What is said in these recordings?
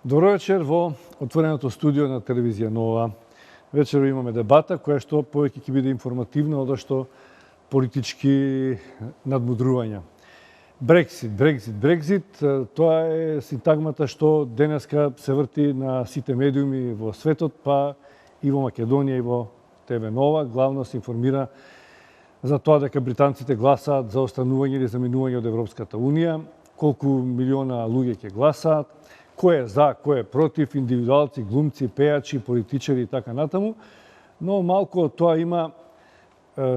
Добро вечер во отвореното студио на телевизија Нова. Вечер имаме дебата која што повеќе ќе биде информативна од што политички надмудрувања. Брексит, тоа е синтагмата што денеска се врти на сите медиуми во светот, па и во Македонија и во ТВ Нова. Главно се информира за тоа дека британците гласаат за останување или заминување од Европската Унија, колку милиона луѓе ќе гласаат, кој е за, кој е против, индивидуалци, глумци, пејачи, политичари и така натаму, но малку тоа има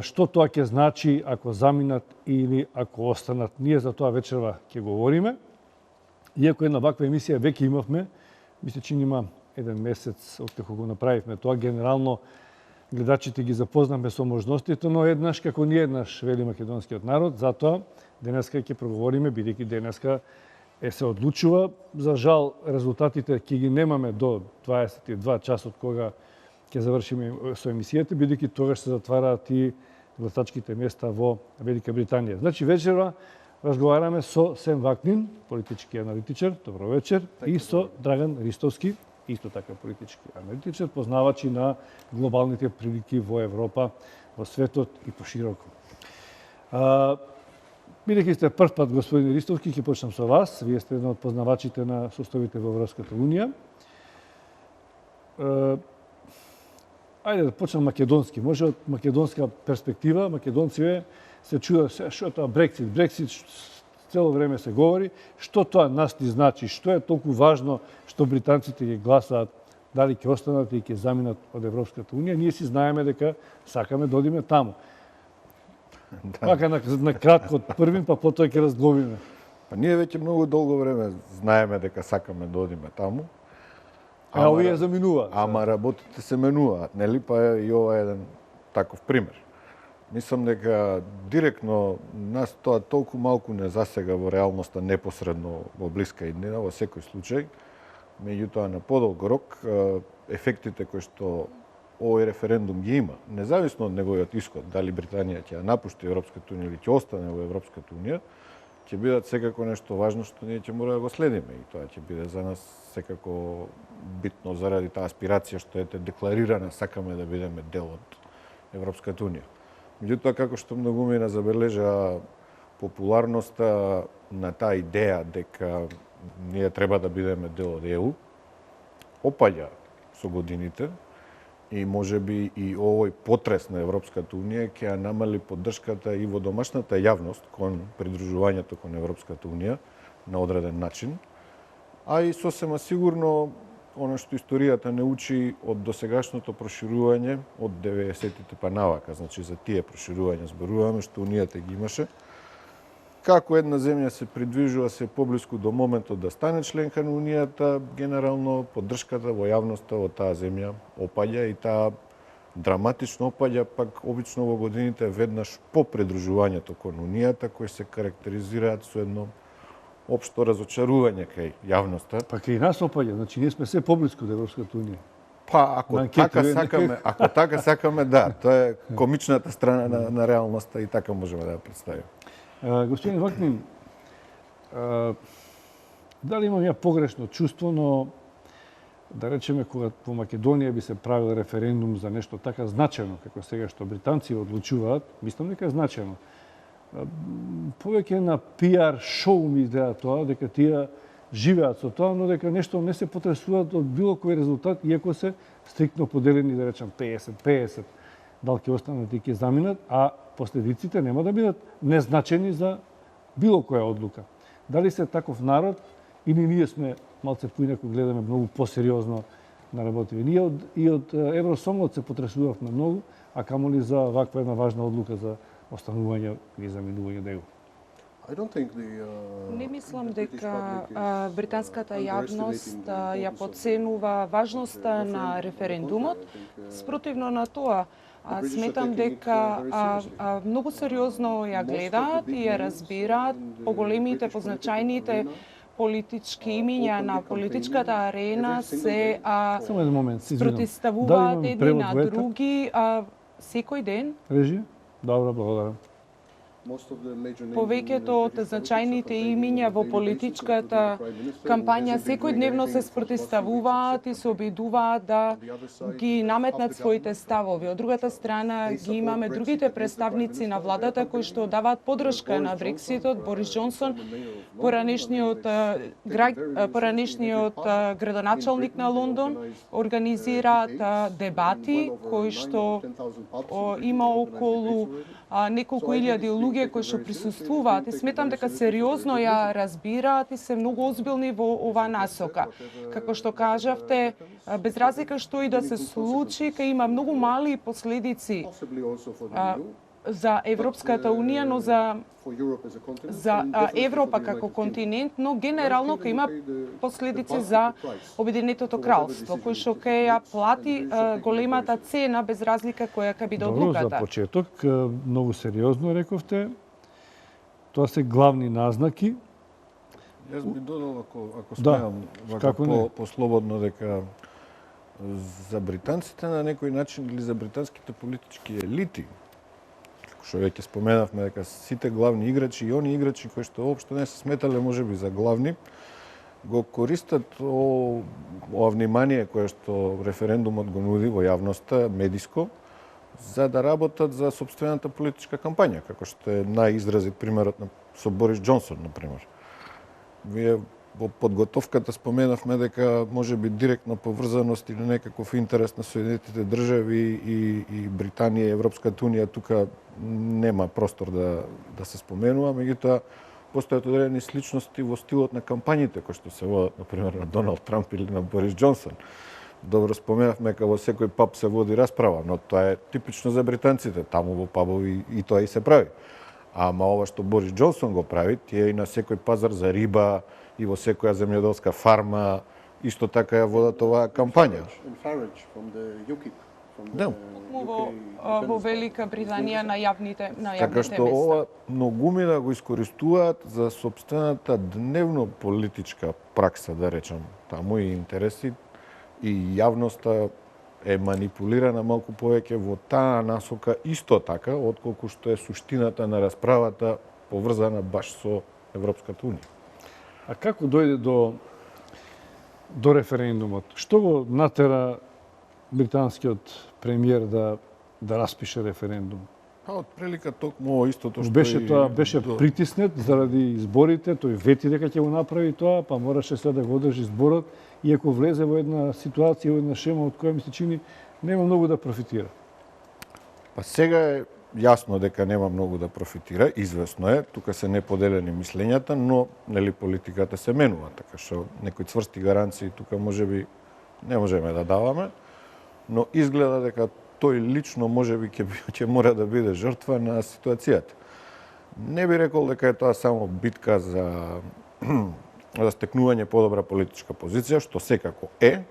што тоа ќе значи ако заминат или ако останат. Ние за тоа вечерва ќе говориме. Иако една ваква емисија веќе имавме, мисля че има еден месец откако го направивме тоа, генерално гледачите ги запознавме со можностите, но еднаш како ни еднаш вели македонскиот народ, затоа денеска ќе проговориме, бидејќи денеска се одлучува. За жал, резултатите ќе ги немаме до 22 часот кога ќе завршиме со емисијата, бидејќи тогаш се затвараат и гласачките места во Велика Британија. Значи, вечерва разговараме со Сем Вакнин, политички аналитичар, добро вечер, и со Драган Ристовски, исто така политички аналитичар, познавачи на глобалните прилики во Европа, во светот и пошироко. Бидејќи сте прв пат, господин Ристовски, ќе почнам со вас. Вие сте еден од познавачите на составите во Европската Унија. Ајде да почнем македонски. Може од македонска перспектива, македонците се чудат што е тоа Брексит, цело време се говори, што тоа нас ни значи, што е толку важно што британците ќе гласаат дали ќе останат или ќе заминат од Европската Унија. Ние си знаеме дека сакаме да одиме таму. Пака на кратко од првин, па потоа ќе разглобиме. Па ние веќе многу долго време знаеме дека сакаме да одиме таму. А овие заминуваат. Ама работите се менуваат, нели? Па и ова е еден таков пример. Мислам дека директно нас тоа толку малку не засега во реалноста непосредно во блиска иднина, во секој случај. Меѓутоа на подолг рок ефектите кои што овој референдум ги има, независно од неговиот исход, дали Британија ќе ја напушти Европската Унија или ќе остане во Европската Унија, ќе бидат секако нешто важно што ние ќе мора да го следиме и тоа ќе биде за нас секако битно заради таа аспирација што е декларирана, сакаме да бидеме дел од Европската Унија. Меѓутоа, како што многумина забележа, популарноста на таа идеја дека ние треба да бидеме дел од ЕУ опаѓа со годините и можеби и овој потрес на Европската Унија ќе ја намали поддршката и во домашната јавност кон придружувањето кон Европската Унија на одреден начин, а и сосема сигурно она што историјата не учи од досегашното проширување од 90-тите па навака, значи за тие проширувања зборуваме што Унијата ги имаше. Како една земја се придвижува се поблиску до моментот да стане членка на Унијата, генерално поддршката во јавноста во таа земја опаѓа и таа драматично опаѓа пак обично во годините веднаш по придружувањето кон Унијата, кои се карактеризираат со едно општо разочарување кај јавноста. Па кај нас опаѓа, значи ние сме се поблиску до Европската Унија. Па ако така сакаме, да, тоа е комичната страна на реалноста и така можеме да ја представиме. Господин Вакнин, дали имам ја погрешно чувство, но да речеме кога во Македонија би се правил референдум за нешто така значено како сега што британци одлучуваат, мислам дека е значено. Повеќе на пиар шоу ми изгледа тоа, дека тие живеат со тоа, но дека нешто не се потресуваат од било кој резултат, иако се стриктно поделени, да речем, 50-50, дали ќе останат и ќе заминат, а последиците нема да бидат незначени за било која одлука. Дали се таков народ или ние сме малце поинаку гледаме многу посериозно на работиве. Ние и од Евросомот се потресувавме многу, а камоли за ваква една важна одлука за останување или заминување од ЕУ. Не мислам дека британската јавност ја подценува важноста на референдумот. Спротивно на тоа, сметам дека многу сериозно ја гледаат и ја разбираат поголемите, позначајните политички имиња на политичката арена се протиставуваат едни на други секој ден. Режија? Добро, благодарам. Повеќето од значајните имиња во политичката кампања секојдневно се спротивставуваат и се обидуваат да ги наметнат своите ставови. Од другата страна ги имаме другите представници на владата кои што даваат поддршка на Брекситот. Борис Џонсон, поранешниот градоначалник на Лондон, организираат дебати кои што има околу неколку илјади луѓе кои што присуствуваат и сметам дека сериозно ја разбираат и се многу озбилни во оваа насока. Како што кажавте, без разлика што и да се случи, ќе има многу мали последици за Европската Унија, но за Европа како континент, но генерално ќе има последици за Обединетото кралство, кој што ќе ја плати големата цена без разлика која ќе биде одлуката. Добро, за почеток, многу сериозно рековте. Тоа се главни назнаки. Јас би додал, ако смеам, по-слободно, дека за британците на некој начин или за британските политички елити, што веќе споменавме дека сите главни играчи и они играчи кои што воопшто не се сметале можеби за главни, го користат ова внимание кое што референдумот го нуди во јавноста, медиско, за да работат за сопствената политичка кампања, како што е најизразит примерот со Борис Џонсон, например. Вие во подготовката споменавме дека може би директна поврзаност или некаков интерес на Соединетите држави и Британија и Европската Унија тука нема простор да се споменува, меѓутоа постојат одредени сличности во стилот на кампањите кои што се водат, например, на Доналд Трамп или на Борис Џонсон. Добро споменавме дека во секој паб се води расправа, но тоа е типично за британците, таму во пабови и тоа и се прави. Ама ова што Борис Џонсон го прави, тие и на секој пазар за риба, и во секоја земјоделска фарма, исто така ја водат оваа кампања. Во Велика Британија на јавните така што места. ова многумина го искористуваат за сопствената дневно политичка пракса, да речам, таму и интереси, и јавноста е манипулирана малку повеќе во таа насока исто така, отколку што е суштината на расправата поврзана баш со Европската Унија. А како дојде до референдумот? Што го натера британскиот премиер да распише референдум? Од прилика токму истото што беше притиснет заради изборите, тој вети дека ќе го направи тоа, па мораше сега да го одржи зборот, иако влезе во една ситуација, во една шема од која ми се чини нема многу да профитира. Па сега е јасно дека нема многу да профитира, известно е, тука се неподелени мислењата, но нели политиката се менува, така што некои цврсти гаранции тука можеби не можеме да даваме, но изгледа дека тој лично можеби ќе мора да биде жртва на ситуацијата. Не би рекол дека е тоа само битка за стекнување подобра политичка позиција, што секако е,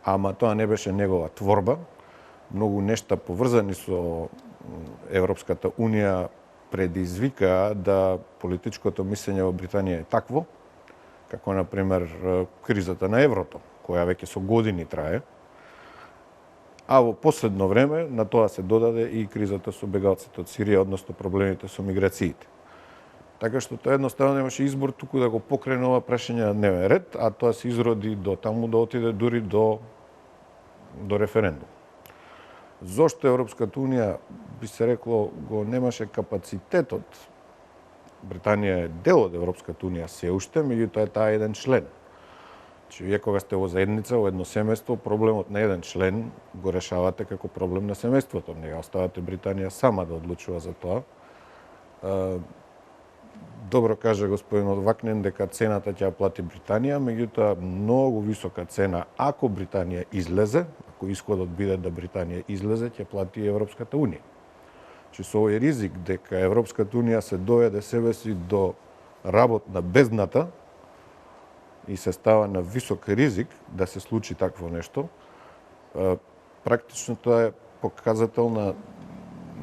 ама тоа не беше негова творба. Многу нешта поврзани со Европската Унија предизвика да политичкото мислење во Британија е такво, како например кризата на еврото, која веќе со години трае. А во последно време на тоа се додаде и кризата со бегалците од Сирија, односно проблемите со миграциите. Така што тоа едноставно немаше избор туку да го покрене ова прашање на дневен ред, а тоа се изроди до таму да отиде дури до референдум. Зошто Европската Унија, би се рекло, го немаше капацитетот? Британија е дел од Европската Унија се уште, меѓутоа е таа еден член. Вие кога сте во заедница, во едно семејство, проблемот на еден член го решавате како проблем на семејството. Не го оставате Британија сама да одлучува за тоа. Добро каже господинот Вакнен дека цената ќе ја плати Британија, меѓутоа многу висока цена ако Британија излезе, ако исходот биде да Британија излезе, ќе плати Европската Унија. Со овој ризик дека Европската Унија се доведе себе си до работ на бездната и се става на висок ризик да се случи такво нешто, практично тоа е показател на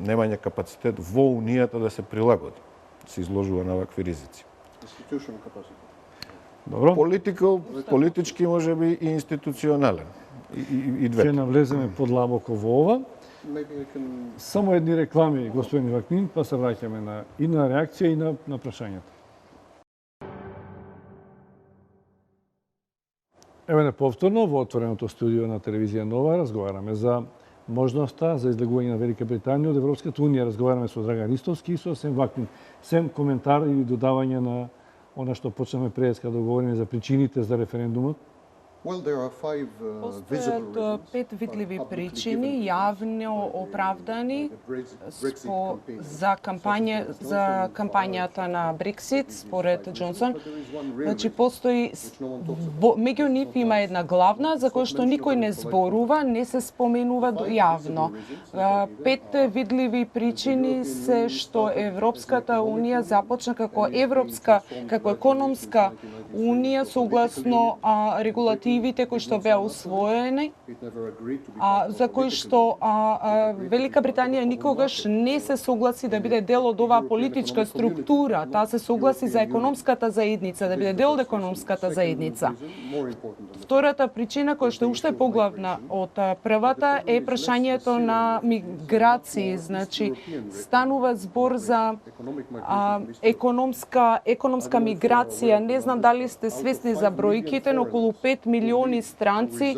немање капацитет во Унијата да се прилагоди, се изложува на вакви ризици. Добро. Политички можеби и институционален. И двете. Ќе навлеземе подлабоко во ова. Само едни реклами, господин Вакнин, па се враќаме и на реакција и на прашањата. Еве повторно во отвореното студио на телевизија Нова разговараме за можноста за излегување на Велика Британија од Европската унија. Разговараме со Драган Ристовски и со Сем Вакнин. Сем коментар или додавање на она што почнеме преска да говориме за причините за референдумот? Постојат 5 видливи причини, јавно оправдани за кампањата на Брексит според Џонсон. Значи постои меѓу нив има една главна за која што никој не зборува, не се споменува јавно. 5 видливи причини се што Европската унија започна како економска унија согласно регулативите кои што беа усвоени, за кои што Велика Британија никогаш не се согласи да биде дел од оваа политичка структура. Таа се согласи за економската заедница, да биде дел од економската заедница. Втората причина, која што е уште поглавна од првата, е прашањето на миграции. Значи, станува збор за економска миграција. Не знам дали сте свесни за бројките, но околу 5 милиони странци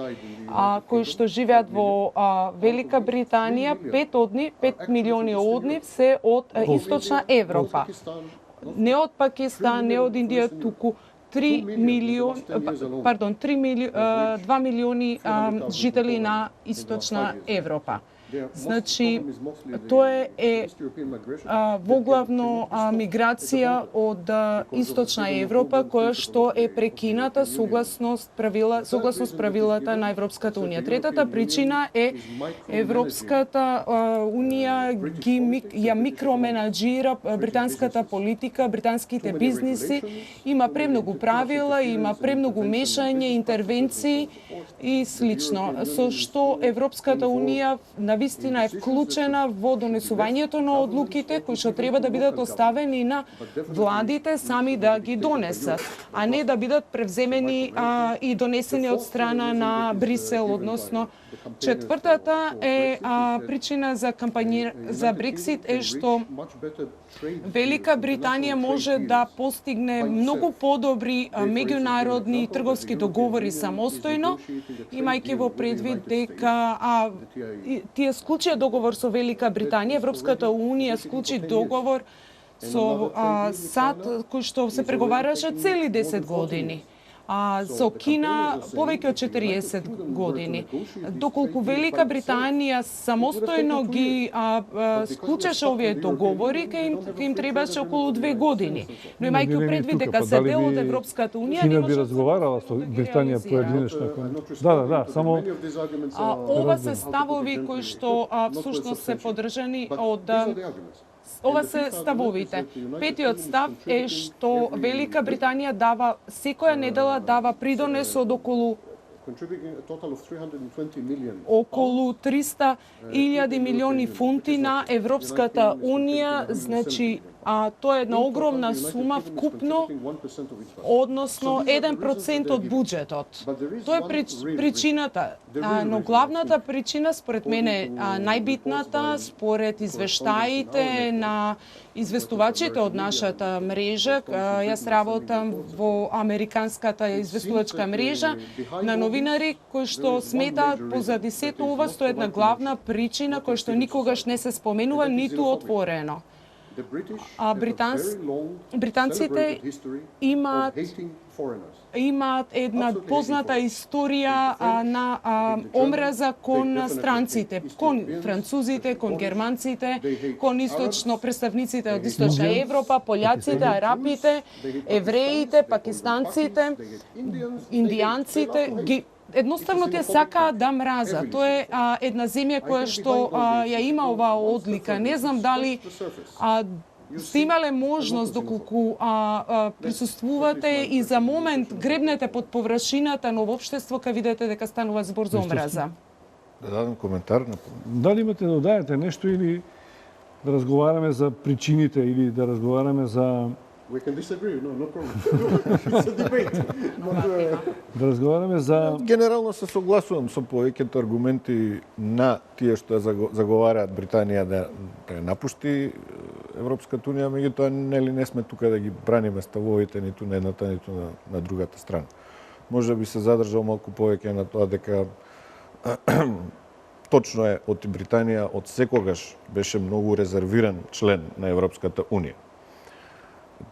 кои што живеат во Велика Британија, 5 милиони од нив се од Источна Европа. Не од Пакистан, не од Индија, туку 2 милиони жители на Источна Европа. Значи, тоа е воглавно миграција од Источна Европа, која што е прекината согласно правилата на Европската унија. Третата причина е Европската унија ја микроменаџира британската политика, британските бизниси, има премногу правила, има премногу мешање, интервенции и слично, со што Европската унија навистина е вклучена во донесувањето на одлуките кои што треба да бидат оставени на владите сами да ги донесат, а не да бидат превземени и донесени од страна на Брисел, односно четвртата е причина за за Брексит е што Велика Британија може да постигне многу подобри меѓународни трговски договори самостојно, имајќи во предвид дека тие склучија договор со Велика Британија, Европската унија склучи договор со САД кој што се преговараше цели 10 години. Со Кина повеќе од 40 години. Доколку Велика Британија самостојно ги склучеше овие договори, ке им требаше околу 2 години. Но имајќи предвид дека се дел од Европската унија, Кина би разговарала со Британија поединечно. Да, само ова се ставови кои што всушност се поддржани од Ова се ставовите. Петиот став е што Велика Британија дава секоја недела придонес од околу 300.000 милиони фунти на Европската унија, значи тоа е една огромна сума вкупно, односно 1% од буџетот. Тоа е причината, но главната причина според мене најбитната според извештаите на известувачите од нашата мрежа, јас работам во американската известувачка мрежа на новинари кои што сметаат позади сето ова стои една главна причина која што никогаш не се споменува ниту отворено. Британците имаат една позната историја на омраза кон странците, кон французите, кон германците, кон представниците од Источна Европа, пољаците, арапите, евреите, пакистанците, индијанците, едноставно тие сакаат да мразат. Тоа е една земја која што ја има оваа одлика. Не знам дали сте имале можност доколку присуствувате и за момент гребнете под површината на општество, кога видите дека станува збор за омраза. Да дадам коментар. Дали имате да додајате нешто или да разговараме за причините или да разговараме за We can disagree, no problem. It's a debate. Да разговараме за Генерално се согласувам со повеќето аргументи на тие што заговараат Британија да ја напушти Европската унија, меѓутоа нели не сме тука да ги браниме ставовите ниту на едната ниту на другата страна. Може би се задржал малку повеќе на тоа дека точно е од Британија од секогаш беше многу резервиран член на Европската унија.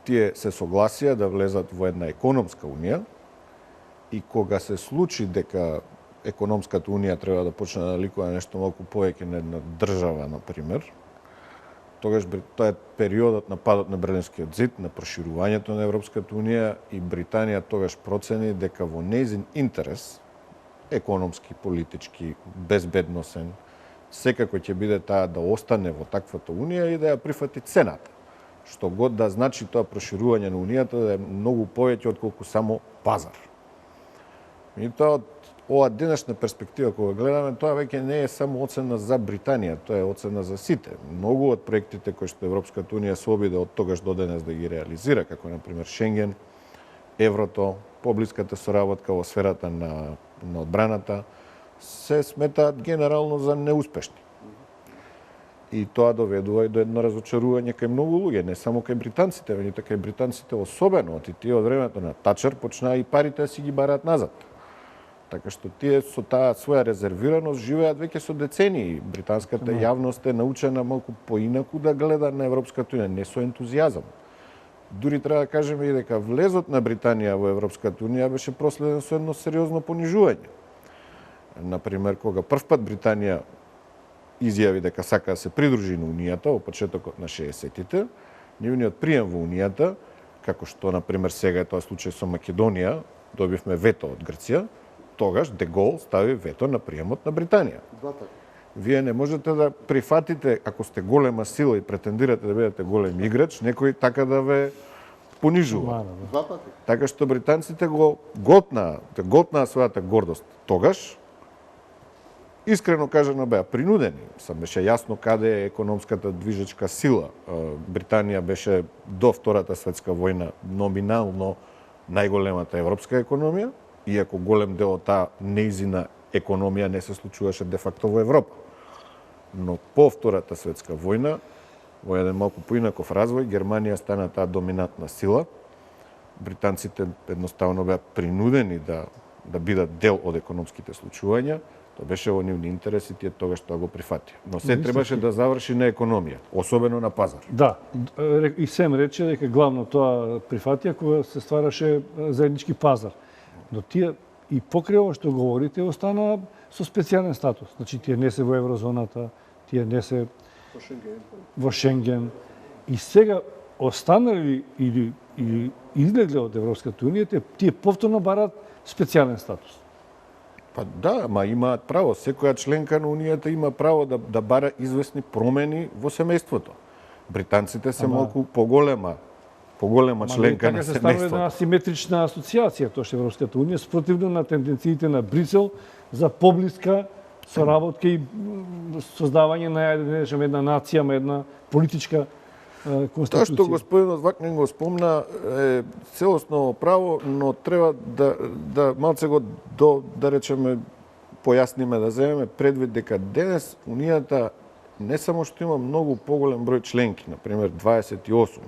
Тие се согласија да влезат во една економска унија и кога се случи дека економската унија треба да почне да наликува нешто малку повеќе на една држава, например, тогаш тоа е периодот на падот на Берлинскиот зид, на проширувањето на Европската унија и Британија тогаш процени дека во нејзин интерес, економски, политички, безбедносен, секако ќе биде таа да остане во таквата унија и да ја прифати цената. Што год да значи тоа проширување на унијата да е многу повеќе отколку само пазар. И тоа од ова денешна перспектива кога гледаме, тоа веќе не е само оцена за Британија, тоа е оцена за сите. Многу од проектите кои што Европската унија се обиде од тогаш до денес да ги реализира, како например Шенген, еврото, поблиската соработка во сферата на одбраната, се сметаат генерално за неуспешни. И тоа доведува и до едно разочарување кај многу луѓе, не само кај британците, веќе кај британците особено, и тие од времето на Тачер почнаа и парите да си ги бараат назад. Така што тие со таа своја резервираност живеат веќе со децении. Британската јавност е научена малку поинаку да гледа на Европската унија, не со ентузијазам. Дури треба да кажеме и дека влезот на Британија во Европската унија беше проследен со едно сериозно понижување. Например, кога првпат Британија изјави дека сака да се придружи на унијата во почетокот на 60-тите, нивниот прием во унијата, како што например сега е тоа случај со Македонија, добивме вето од Грција, тогаш Де Гол стави вето на приемот на Британија. Вие не можете да прифатите, ако сте голема сила и претендирате да бидете голем играч, некој така да ве понижува. Така што британците го готнаа својата гордост тогаш. Искрено кажано беа принудени. Сам беше јасно каде е економската движечка сила. Британија беше до Втората светска војна номинално најголемата европска економија, иако голем дел од таа нејзина економија не се случуваше де факто во Европа. Но по Втората светска војна, во еден малку поинаков развој, Германија стана таа доминантна сила. Британците едноставно беа принудени да бидат дел од економските случувања. Тоа беше во нивни интереси, тие тогаш тоа го прифатија. Но се требаше да заврши на економија, особено на пазар. Да, и Сем рече дека главно тоа прифатија кога се ствараше заеднички пазар. Но тие и покрај ова што говорите останаа со специјален статус. Значи тие не се во еврозоната, тие не се во Шенген. И сега останали или излегле од Европската унија, тие повторно бараат специјален статус. Па да, ма имаат право. Секоја членка на Унијата има право да бара известни промени во семејството. Британците се малку поголема членка на така се станува една семејството. асиметрична асоциација, тоа што Европската унија, спротивно на тенденциите на Брисел за поблиска соработка и создавање на една нација, една политичка конституција. Тоа што господинот Вакнин го спомна е целосно право, но треба да малце го да речеме појасниме, да земеме предвид дека денес Унијата не само што има многу поголем број членки, например 28,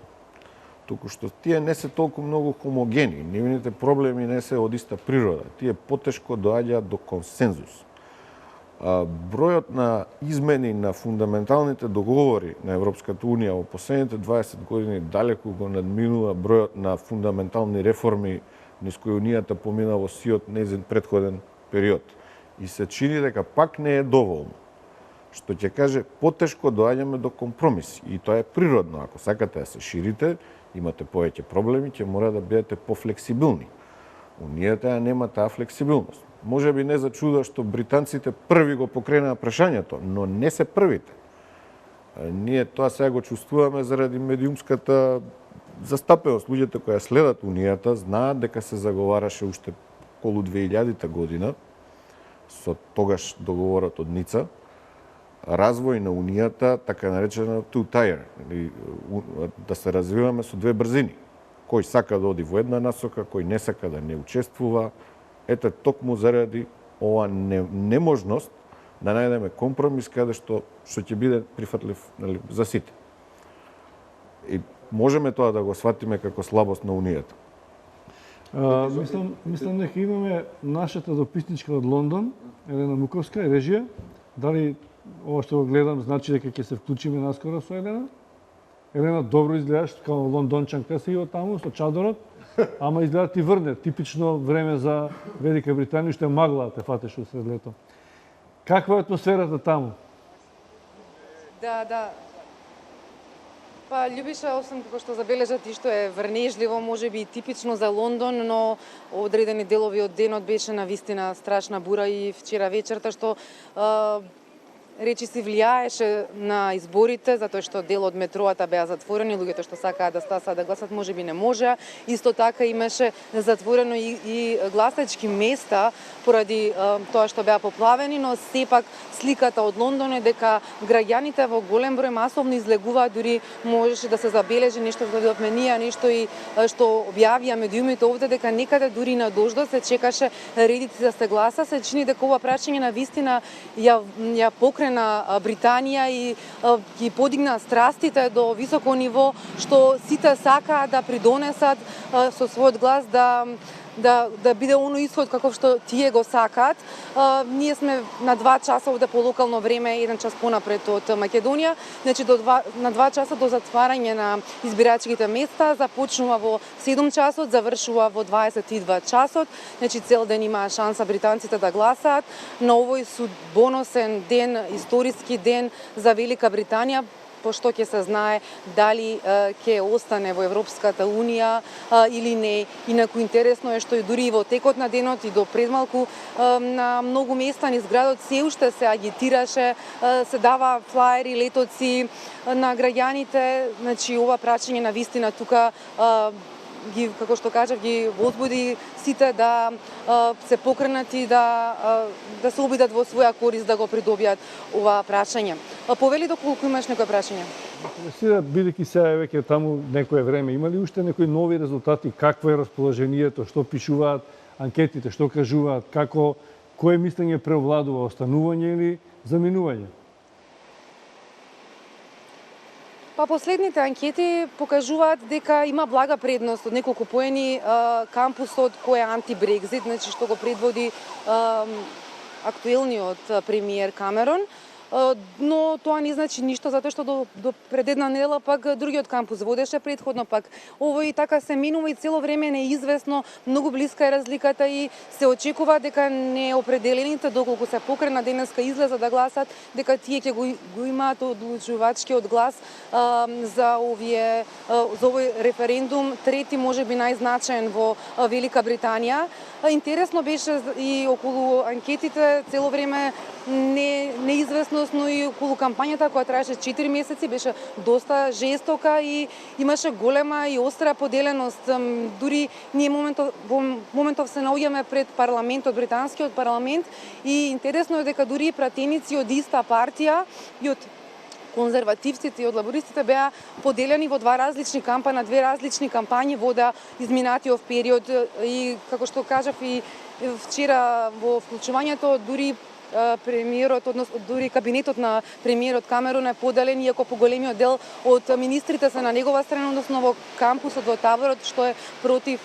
туку што тие не се толку многу хомогени, нивните проблеми не се од иста природа, тие потешко доаѓаат до консензус. Бројот на измени на фундаменталните договори на Европската унија во последните 20 години далеку го надминува бројот на фундаментални реформи низ кои унијата помина во сиот нејзин претходен период. И се чини дека пак не е доволно. Што ќе каже, потешко доаѓаме до компромиси. И тоа е природно. Ако сакате да се ширите, имате повеќе проблеми, ќе мора да бидете пофлексибилни. Унијата нема таа флексибилност. Може би не за чудо што британците први го покренаа прашањето, но не се првите. Ние тоа сега го чувствуваме заради медиумската застапеност. Луѓето кои следат Унијата знаат дека се заговараше уште околу 2000 година со тогаш договорот од Ница, развој на Унијата, така наречена two-tier, да се развиваме со две брзини. кој сака да оди во една насока, кој не сака да не учествува. Ете, токму заради ова неможност да најдеме компромис каде што ќе биде прифатлив, нели, за сите. И можеме тоа да го сватиме како слабост на Унијата. Мислам дека имаме нашата дописничка од Лондон, Елена Муковска, режија. Дали ова што го гледам значи дека ќе се вклучиме наскоро со Елена? Елена, добро изгледаш, као лондончанка си од таму, со чадорот, ама изгледа ти врне. Типично време за Велика Британија, што е магла те фатеш усред лето. Каква е атмосферата таму? Да. Па, Љубиша, освен како што забележа ти што е врнежливо, може би и типично за Лондон, но одредени делови од денот беше навистина страшна бура и вчера вечерта што речи си влијаеше на изборите, затоа што дел од метроата беа затворени, луѓето што сакаат да стасаат да гласат можеби не можеа. Исто така имаше затворено и гласачки места поради тоа што беа поплавени, но сепак сликата од Лондон е дека граѓаните во голем број масовно излегуваат, дури можеше да се забележи нешто што видовме ние, нешто и што објавија медиумите овде, дека некаде дури на дождот се чекаше редици да се гласа. Се чини дека ова прашање на вистина ја покрена Британија и ги подигна страстите до високо ниво, што сите сакаат да придонесат со својот глас да биде оној исход каков што тие го сакаат. Ние сме на 2 часа овде по локално време, 1 час понапред од Македонија. Значи на 2 часа до затварање на избирачките места, започнува во 7 часот, завршува во 22 часот. Значи цел ден има шанса британците да гласаат. На овој судбоносен ден, историски ден за Велика Британија, пошто ќе се знае дали ќе остане во Европската Унија или не. Инаку интересно е што и дури и во текот на денот и до предмалку на многу места низ градот се уште се агитираше, се дава флаери, летоци на граѓаните. Значи ова прашање на вистина тука ги, како што кажав, ги возбуди сите да се покренати, да се обидат во своја корист да го придобијат ова прашање. Повели доколку имаш некој прашање? Сега, бидејќи сега веќе таму некое време, има ли уште некои нови резултати? Какво е расположението? Што пишуваат анкетите? Што кажуваат? Кое мислење преовладува? Останување или заминување? Па последните анкети покажуваат дека има блага предност од неколку поени кампусот кој е анти-Брекзит, значи што го предводи актуелниот премиер Камерон. Но тоа не значи ништо, затоа што до пред една недела пак другиот кампус водеше предходно, пак овој така се менува и цело време неизвестно, многу блиска е разликата и се очекува дека неопределените, доколку се покрена денеска излеза да гласат, дека тие ќе го имаат одлучувачкиот глас за овој референдум, трети можеби најзначаен во Велика Британија. Интересно беше и околу анкетите цело време неизвестност, но и околу кампањата која траеше 4 месеци беше доста жестока и имаше голема и остра поделеност. Дури ние моментов се наоѓаме пред парламентот, британскиот парламент, и интересно е дека дури пратеници од иста партија и од конзервативците и од лабористите беа поделени во две различни кампањи вода изминатиот период и како што кажав и вчера во вклучувањето, дури премиерот, односно дури кабинетот на премиерот Камерон е поделен, иако поголемиот дел од министрите се на негова страна, односно во кампусот во таборот што е против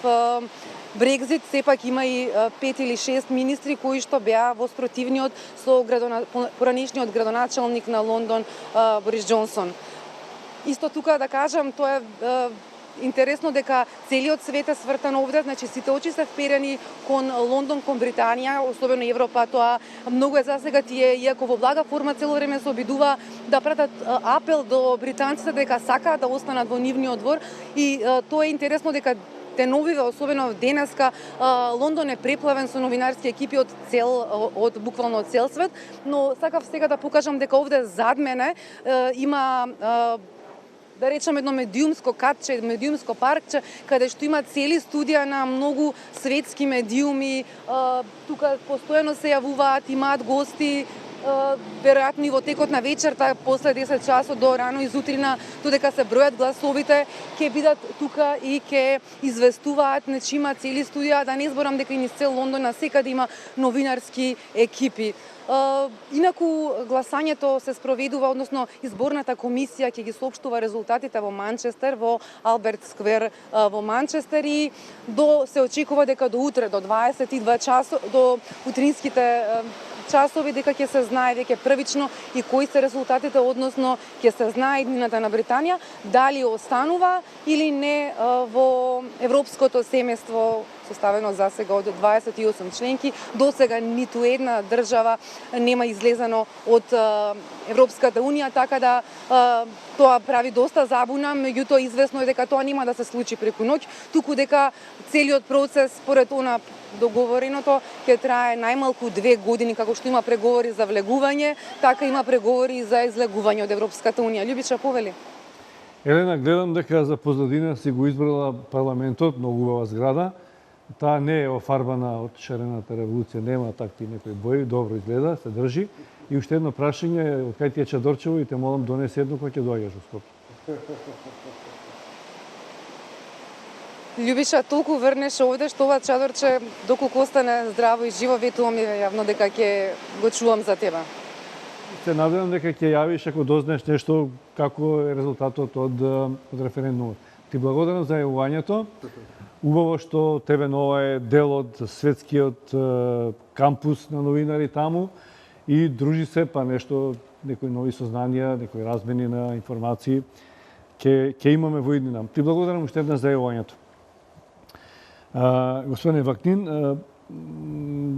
Брекзит, сепак има и 5 или 6 министри кои што беа воспротивниот со поранешниот градоначалник на Лондон Борис Џонсон. Исто тука да кажам, тоа е интересно дека целиот свет е свртен овде, значи сите очи се вперени кон Лондон, кон Британија, особено Европа. Тоа многу е засега тие, иако во блага форма цело време се обидува да пратат апел до британците дека сакаат да останат во нивниот двор, и тоа е интересно дека деновиве, особено денеска, Лондон е преплавен со новинарски екипи од буквално цел свет, но сакав сега да покажам дека овде зад мене има да речем едно медиумско катче, медиумско паркче, каде што има цели студија на многу светски медиуми, тука постојано се јавуваат, имаат гости, веројатно и во текот на вечерта, после 10 часот до рано изутрина, додека се бројат гласовите, ќе бидат тука и ќе известуваат, значи има цели студија, да не зборам дека и низ цел Лондон на секаде има новинарски екипи. Инаку гласањето се спроведува, односно изборната комисија ќе ги соопштува резултатите во Манчестер, во Алберт Сквер во Манчестер и се очекува дека до утре, до 22 часот, до утринските часови дека ќе се знае веќе првично и кои се резултатите, односно ќе се знае иднината на Британија, дали останува или не во европското семејство составено за сега од 28 членки. До сега ниту една држава нема излезено од Европската унија, така да тоа прави доста забуна, меѓутоа известно е дека тоа нема да се случи преку ноќ, туку дека целиот процес според она договореното ќе трае најмалку 2 години, како што има преговори за влегување, така има преговори за излегување од Европската унија. Љубица, повели. Елена, гледам дека за позадина си го избрала парламентот, многу убава зграда. Таа не е офарбана од шарената револуција, нема такви некои бои, добро изгледа, се држи. И уште едно прашање, од кај ти е чадорчево и те молам донеси едно кога ќе доаѓаш во Скопје. Љубиша, толку вернеш овде што ова чадорче, доколку остане здраво и живо, ветувам јавно дека ќе го чувам за тебе. Се надевам дека ќе јавиш ако дознаеш нешто како е резултатот од референдумот. Ти благодарам за јавувањето. Убаво што ТВ Нова е дел од светскиот кампус на новинари таму и дружи се па нешто, некои нови сознанија, некои размени на информации ќе имаме во иднина. Ти благодарам уште еднаш за јавувањето. Господине Вакнин,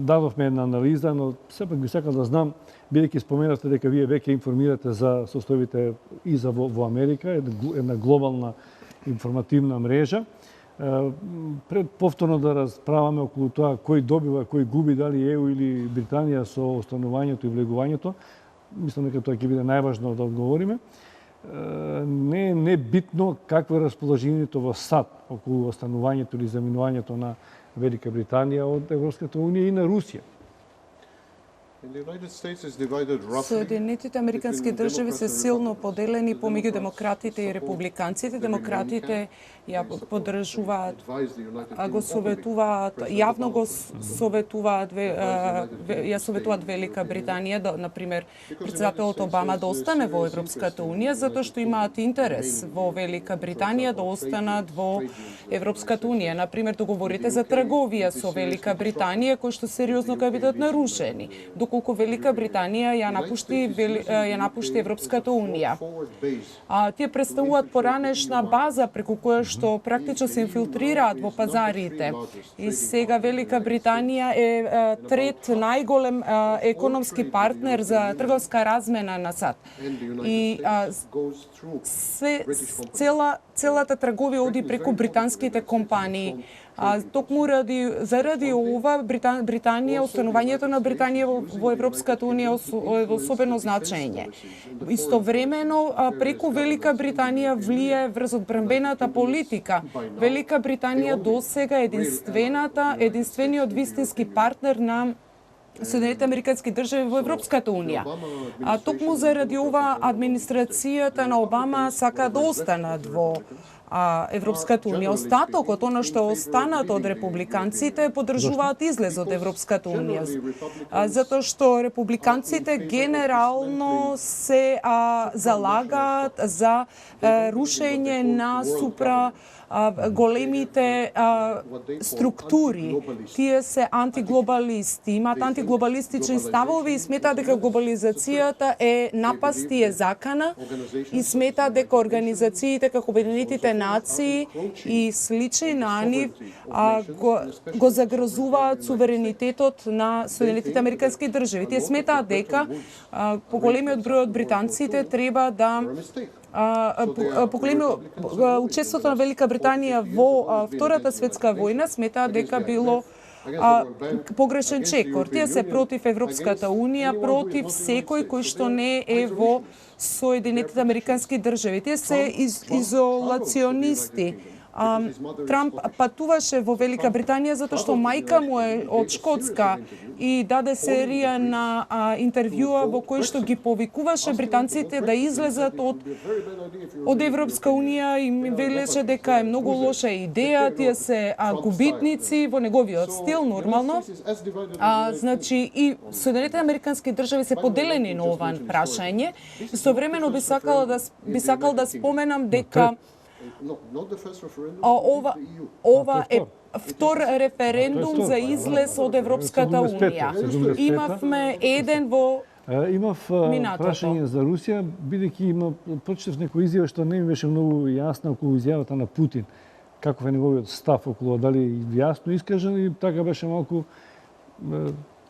дадовме една анализа, но сепак би сакал да знам, бидејќи споменавте дека вие веќе информирате за состојбите и за во Америка, една глобална информативна мрежа. Пред повторно да расправаме околу тоа кој добива, кој губи, дали ЕУ или Британија со останувањето и влегувањето, мислам дека тоа ќе биде најважно да одговориме. Не е битно какво е расположението во САД околу останувањето или заминувањето на Велика Британија од Европската унија и на Русија. Соединетите американски држави се силно поделени помеѓу демократите и републиканците. Демократите ја поддржуваат, го советуваат, јавно го советуваат, ја советуваат Велика Британија, например, председателот Обама да остане во Европската унија, затоа што имаат интерес во Велика Британија да останат во Европската унија. Например, договорите за трговија со Велика Британија, кои што сериозно ќе бидат нарушени, доколку Велика Британија ја напушти Европската унија. Тие представуваат поранешна база преку која што практично се инфилтрираат во пазарите. И сега Велика Британија е трет најголем економски партнер за трговска размена на САД. И целата трговија оди преку британските компании. Токму заради ова Британија, останувањето на Британија во Европската унија е особено значење. Истовремено преку Велика Британија влие врз одбранбената политика. Велика Британија досега е единствениот вистински партнер на Соединетите американски држави во Европската унија. Токму заради ова администрацијата на Обама сака да останат во Европската унија. Остатокот, она што останат од републиканците, поддржуваат излез од Европската унија. Затоа што републиканците генерално се залагаат за рушење на големите структури. Тие се антиглобалисти, имаат антиглобалистични ставови и сметаат дека глобализацијата е напаст и е закана и сметаат дека организациите како Обединетите нации и слични на нив го загрозуваат суверенитетот на Соединетите американски држави. Тие сметаат дека поголемиот број од британците треба да учеството на Велика Британија во Втората светска војна сметаат дека било погрешен чекор. Тие се против Европската унија, против секој кој што не е во Соединетите американски држави. Тие се изолационисти. Трамп патуваше во Велика Британија затоа што мајка му е од Шкотска и даде серија на интервјуа во кои што ги повикуваше британците да излезат од Европска Унија и ми велеше дека е многу лоша идеја, тие се губитници во неговиот стил, нормално. Значи и Соединетите Американски држави се поделени на ова прашање. Истовремено би сакал да споменам дека ова е втор референдум за излез од Европската Унија. Имавме еден во Имав прашање за Русија, бидејќи прочитав некоја изјава што не ми беше многу јасна околу изјавата на Путин. Каков е неговиот став околу, дали јасно искажен и така беше малку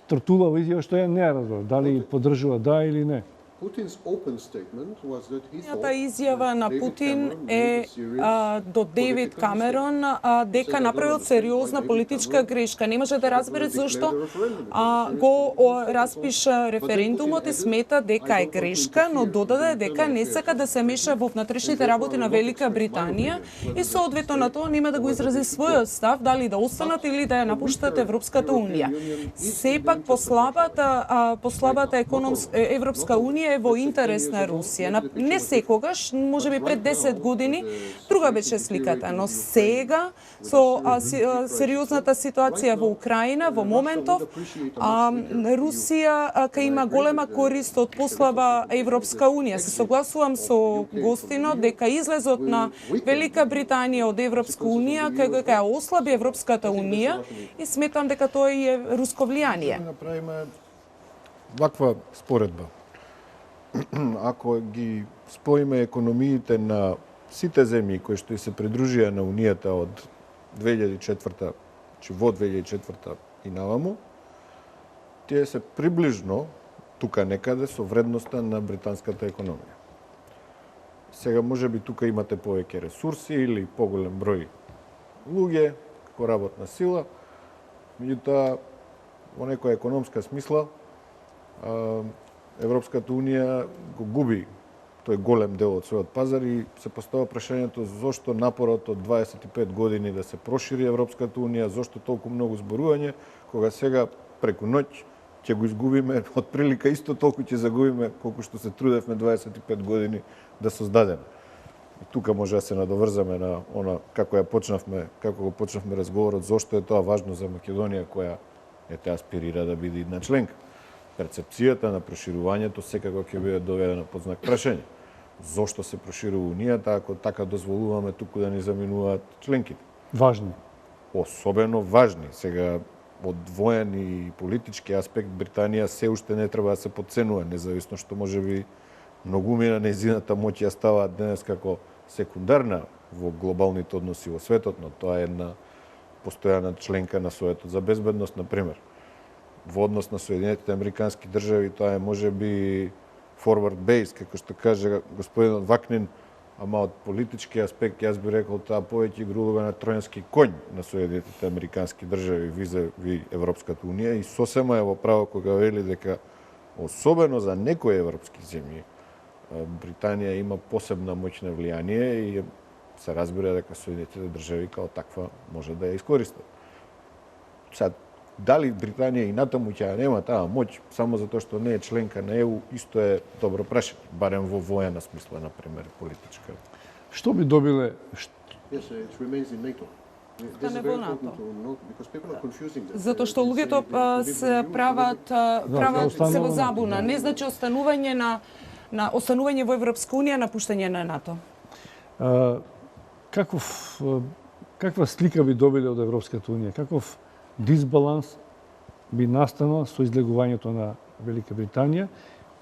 тртулава изјава што ја не разбрав, дали поддржува да или не. Та изјава на Путин е до Дейвид Камерон дека направил сериозна политичка грешка. Не може да разбере зашто го распиша референдумот и смета дека е грешка, но додаде дека не сака да се меша во внатрешните работи на Велика Британија и соодветно на тоа нема да го изрази својот став дали да останат или да ја напуштат Европската Унија. Сепак послабата Европска Унија е во интерес на Русија. Не секогаш, можеби пред 10 години, друга беше сликата, но сега со сериозната ситуација во Украина во моментов, Русија ка има голема корист од послаба Европска Унија. Се согласувам со гостинот дека излезот на Велика Британија од Европска Унија кај ја ослаби Европската Унија и сметам дека тоа е руско влијание. Направиме ваква споредба. Ако ги споиме економиите на сите земји кои што и се придружија на Унијата од 2004, че во 2004 и наваму, тие се приближно тука некаде со вредноста на британската економија. Сега можеби тука имате повеќе ресурси или поголем број луѓе како работна сила, меѓутоа во некоја економска смисла Европската Унија го губи тој голем дел од својот пазар и се постава прашањето зошто напорот од 25 години да се прошири Европската Унија, зошто толку многу зборување, кога сега преку ноќ ќе го изгубиме, отприлика исто толку ќе загубиме колку што се трудевме 25 години да создадеме. И тука може да се надоврзаме на она како го почнавме разговорот, зошто е тоа важно за Македонија која аспирира да биде една членка. Перцепцијата на проширувањето секако ќе биде доведена под знак прашање. Зошто се проширува Унијата ако така дозволуваме туку да ни заминуваат членките? Важни. Особено важни. Сега од воен и политички аспект Британија се уште не треба да се подценува, независно што можеби многумина нејзината моќ ја ставаат денес како секундарна во глобалните односи во светот, но тоа е една постојана членка на Советот за безбедност, например. Во однос на Соединетите Американски држави, тоа е можеби forward base, како што каже господинот Вакнин, ама од политички аспект јас би рекол тоа повеќе игра улога на тројански конј на Соединетите Американски држави визави Европската Унија и сосема е во право кога вели дека особено за некои европски земји Британија има посебна моќ на влијание и се разбира дека Соединетите држави као таква може да ја искористат. Сега, дали Британија и натаму ќе нема таа моќ само затоа што не е членка на ЕУ, исто е добро прашање, барем во воена смисла, например, политичка. Што би добиле? Затоа што луѓето се прават се во забуна. Не значи останување во Европска Унија, напуштање на НАТО. Каква слика би добиле од Европската Унија? Каков дисбаланс би настанал со излегувањето на Велика Британија?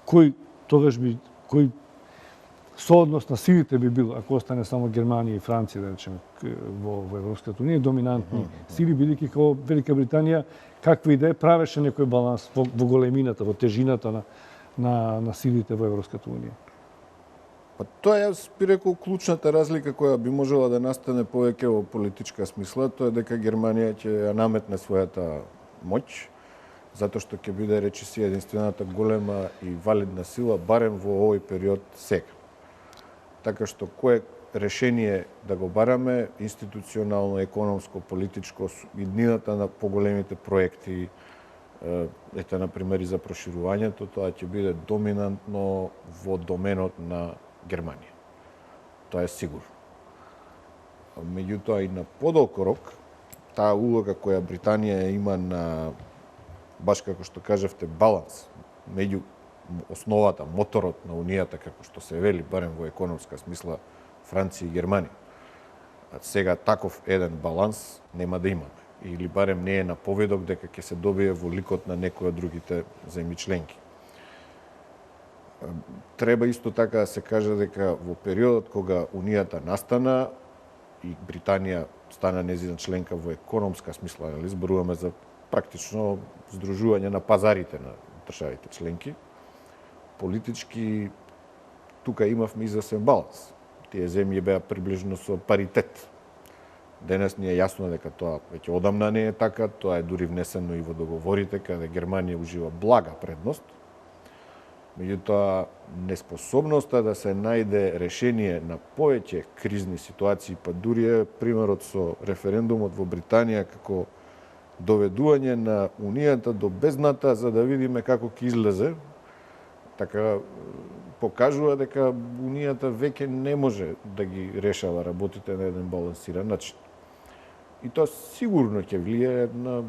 Кој сооднос на силите би бил, ако остане само Германија и Франција, да речеме, во Европската Унија, доминантни сили, бидејќи како Велика Британија, каква и да е, правеше некој баланс во големината, во тежината на силите во Европската Унија. Па тоа јас би рекол клучната разлика која би можела да настане повеќе во политичка смисла, тоа е дека Германија ќе ја наметне својата моќ, затоа што ќе биде речиси единствената голема и валидна сила барем во овој период сега. Така што кој решение да го бараме институционално, економско, политичко, иднината на поголемите проекти, ете, например, и за проширувањето, тоа ќе биде доминантно во доменот на Германија. Тоа е сигурно. Меѓутоа и на подолго рок, таа улога која Британија има на, баш како што кажавте, баланс меѓу основата, моторот на Унијата, како што се вели, барем во економска смисла, Франција и Германија. Сега таков еден баланс нема да имаме. Или барем не е на поведок дека ќе се добие во ликот на некои од другите земји членки. Треба исто така да се каже дека во периодот кога Унијата настана и Британија стана нејзина членка во економска смисла, нели, зборуваме за практично здружување на пазарите на државите членки, политички тука имавме известен баланс. Тие земји беа приближно со паритет. Денес ни е јасно дека тоа веќе одамна не е така, тоа е дури внесено и во договорите каде Германија ужива блага предност. Меѓутоа, неспособноста да се најде решение на повеќе кризни ситуации, па дури е примерот со референдумот во Британија како доведување на Унијата до бездната за да видиме како ќе излезе, така покажува дека Унијата веќе не може да ги решава работите на еден балансиран начин. И тоа сигурно ќе влијае на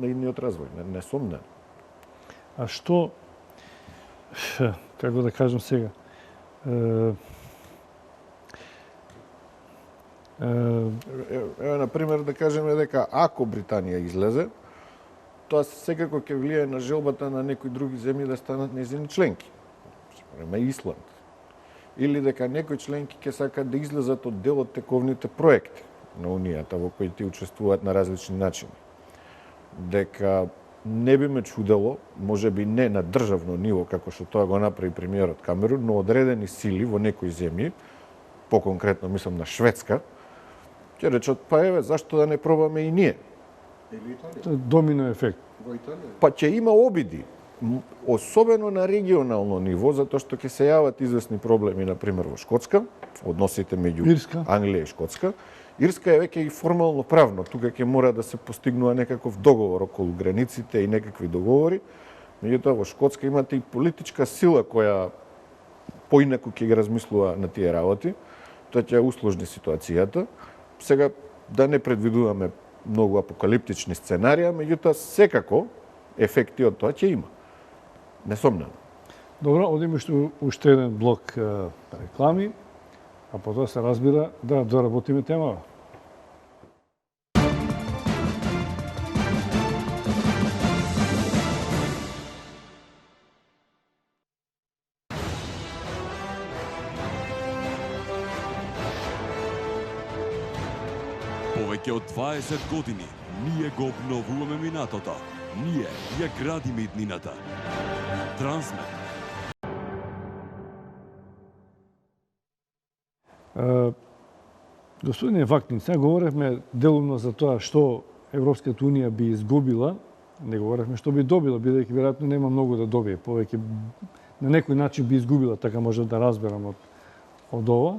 идниот развој, несомнено. А што, како да кажам сега, еве, например, да кажеме дека ако Британија излезе, тоа секако ќе влијае на желбата на некои други земји да станат нејзини членки. Например, Исланд. Или дека некои членки ќе сакаат да излезат од дел од тековните проекти на Унијата во кои ти учествуваат на различни начини. Дека не би ме чудело, може би не на државно ниво, како што тоа го направи премиерот Камерун, но одредени сили во некои земји, поконкретно мислам на Шведска, ќе речат, па еве, зашто да не пробаме и ние? Или Италија. Домино ефект. Во Италија. Па ќе има обиди, особено на регионално ниво, затоа што ќе се јават известни проблеми, например, во Шкотска, односите меѓу Ирска. Англија и Шкотска. Ирска е веќе и формално правно, тука ќе мора да се постигнува некаков договор околу границите и некакви договори. Меѓутоа во Шкотска имате и политичка сила која поинаку ќе ги размислува на тие работи. Тоа ќе усложни ситуацијата. Сега да не предвидуваме многу апокалиптични сценарија, меѓутоа секако ефекти од тоа ќе има. Несомнено. Добро, одиме уште еден блок реклами, а потоа се разбира да доработиме темава. Повеќе од 20 години ние го обновуваме минатото. Ние ја градиме иднината. Трансмет. Господине Вакнин, сега говоревме делумно за тоа што Европската Унија би изгубила, не говоревме што би добила, бидејќи веројатно нема многу да добие, повеќе на некој начин би изгубила, така може да разберам од ова.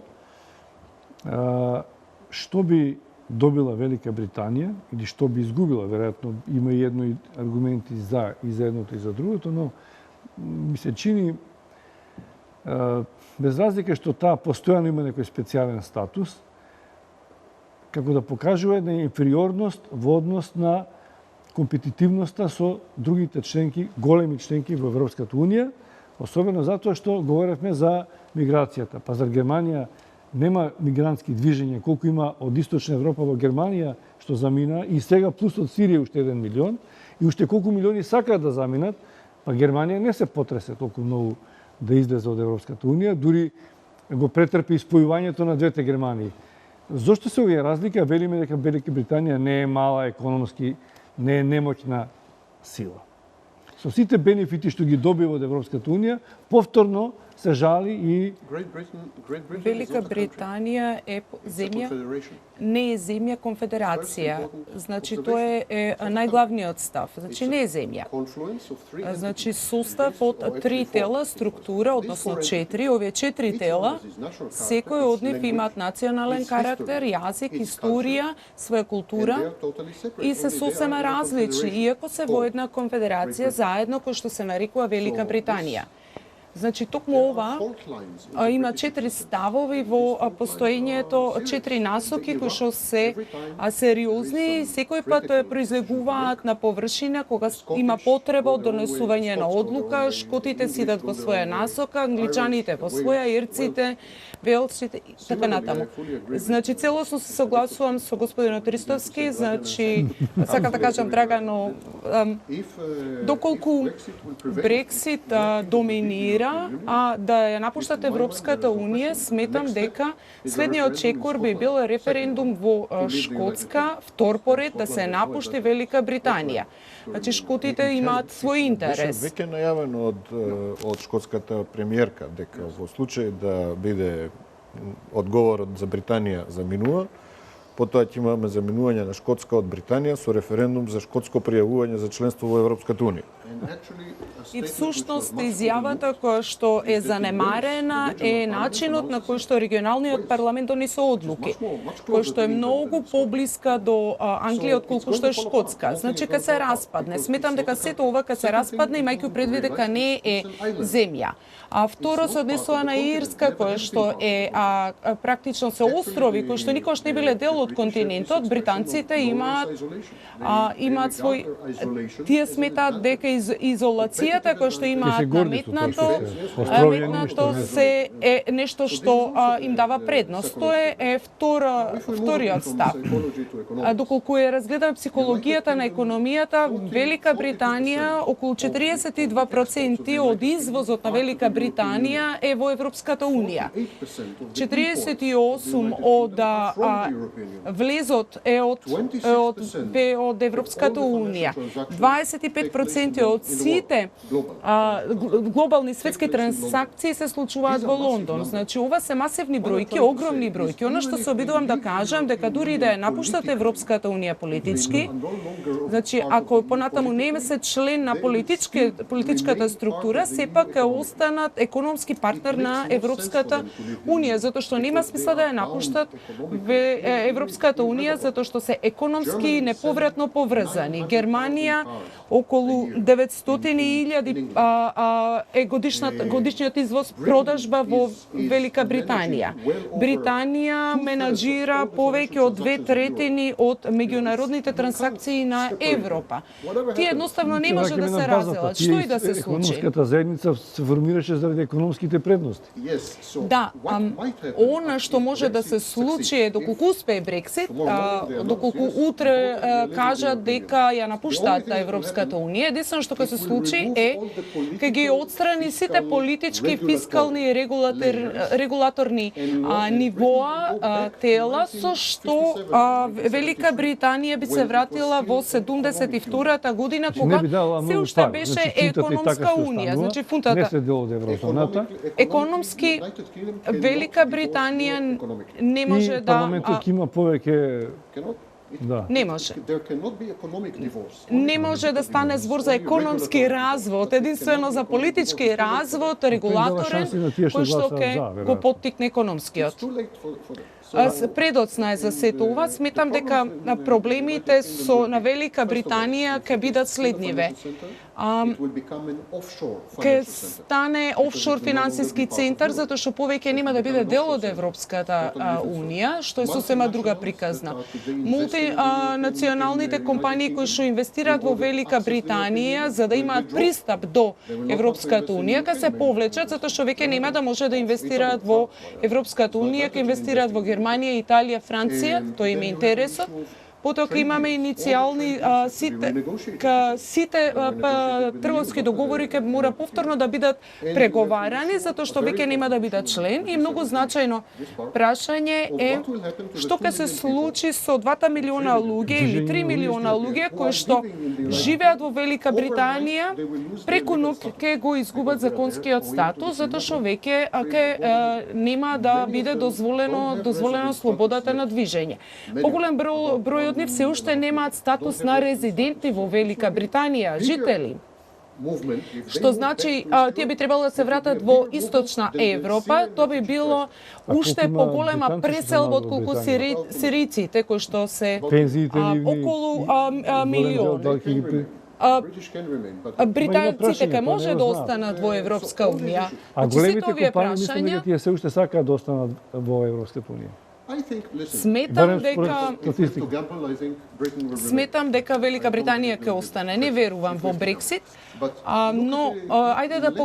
Што би добила Велика Британија или што би изгубила, веројатно има и едно аргументи за и за едното и за другото, но ми се чини без разлика што таа постојано има некој специјален статус, како да покажува една инфериорност во однос на компетитивноста со другите членки, големи членки во Европската Унија, особено затоа што говоревме за миграцијата. Па зар Германија нема мигрантски движења, колку има од Источна Европа во Германија, што замина, и сега плюс од Сирија уште 1 милион, и уште колку милиони сакаат да заминат, па Германија не се потресе толку многу да излезе од Европската Унија, дури го претрпи испојувањето на двете Германии. Зошто се овие разлики, а велиме дека Велика Британија не е мала економски, не е немоќна сила? Со сите бенефити што ги добива од Европската Унија, повторно се жали и Велика Британија е земја, не е земја конфедерација. Значи тоа е најглавниот став. Значи не е земја. Значи состав од 3 тела, структура, односно 4, овие 4 тела, секој од нив имаат национален карактер, јазик, историја, своја култура и се сосема различни, иако се во една конфедерација заедно кој што се нарекува Велика Британија. Значи, токму ова има 4 ставови во постоењето, 4 насоки кои што се сериозни и секој пат произлегуваат на површина кога има потреба од донесување на одлука, шкотите си идат во своја насока, англичаните во своја, ирците, велците и така натаму. Значи, целосно се согласувам со господинот Ристовски, значи, сакам да кажам, Драгано, доколку Брексит доминира, да ја напуштат Европската Унија, сметам дека следниот чекор би бил референдум во Шкотска, втор поред да се напушти Велика Британија. Значи, шкотите имаат свој интерес. Веќе најавено од шкотската премиерка дека во случај да биде одговорот за Британија заминува, потоа ќе имаме заминување на Шкотска од Британија со референдум за шкотско пријавување за членство во Европската Унија. И всушност изјавата која што е занемарена е начинот на кој што регионалниот парламент донесе одлуки, кој што е многу поблиска до Англија отколку што е Шкотска. Значи, ка се распадне. Сметам дека сето ова ка се распадне, имајќи предвид дека не е земја. А второ се однесува на Ирска, која што е практично се острови, кои што никош не биле дел од континентот. Британците имаат свој... Тие сметаат дека изолацијата која што имаат наметнато се е нешто што им дава предност. Тоа е вториот став. Доколку е разгледам психологијата на економијата, Велика Британија, околу 42% од извозот на Велика Британија е во Европската Унија. 48% од влезот е од Европската Унија. 25% од сите глобални светски трансакции се случуваат во Лондон. Значи, ова се масивни бројки, огромни бројки. Оно што се обидувам да кажам, дека дури да ја напуштат Европската Унија политички, значи, ако понатаму не се член на политичката структура, сепак останат економски партнер на Европската Унија, затоа што нема смисла да ја напуштат Европската Унија, затоа што се економски неповратно поврзани. Германија околу 900.000 е годишниот извоз продажба во Велика Британија. Британија менаџира повеќе од 2/3 од меѓународните трансакции на Европа. Тие едноставно не може да се разделат. Што и да се случи? Економската заедница се формираше заради економските предности. Да, она што може да се случи е доколку успее Брексит, доколку утре кажат дека ја напуштаат Европската Унија, единствено што ќе се случи е ќе ги отстрани сите политички, фискални и регулаторни нивоа, тела, со што Велика Британија би се вратила во 72-та година, кога се уште беше економска унија. Значи, фунтата... Не се дел од еврозоната. Економски, Велика Британија не може да... И парламентот ќе има повеќе... Да. Не може. Не може да стане збор за економски развод, единствено за политички развод, регулаторен, кој што ќе го поттикне економскиот. Предоцна е за сето ова. Сметам дека проблемите на Велика Британија ќе бидат следниве. Ќе стане офшор финансиски центар, затоа што повеќе нема да биде дел од Европската Унија, што е сосема друга приказна. Мултинационалните компании кои што инвестираат во Велика Британија за да имаат пристап до Европската Унија, ќе се повлечат, затоа што веќе нема да може да инвестираат во Европската Унија, ќе инвестираат во Германија, Италија, Франција, тој им е интересот. потоа имаме иницијални сите трговски договори ќе мора повторно да бидат преговарани затоа што веќе нема да бидат член и многу значајно прашање е што ќе се случи со 2 милиона луѓе или 3 милиона луѓе кои што живеат во Велика Британија, преку ноќ ќе го изгубат законскиот статус затоа што веќе нема да биде дозволено слободата на движење. Поголем број од нив се уште немаат статус на резиденти во Велика Британија, жители. Што значи, тие би требало да се вратат во Источна Европа, тоа би било уште поголема преселба отколку сиријците кои што се околу милион. Британците ќе може да останат во Европска Унија. А големите компании мислам дека тие се уште сакаат да останат во Европската Унија. Сметам дека Велика Британија ќе остане. Не верувам во Брексит, но ајде да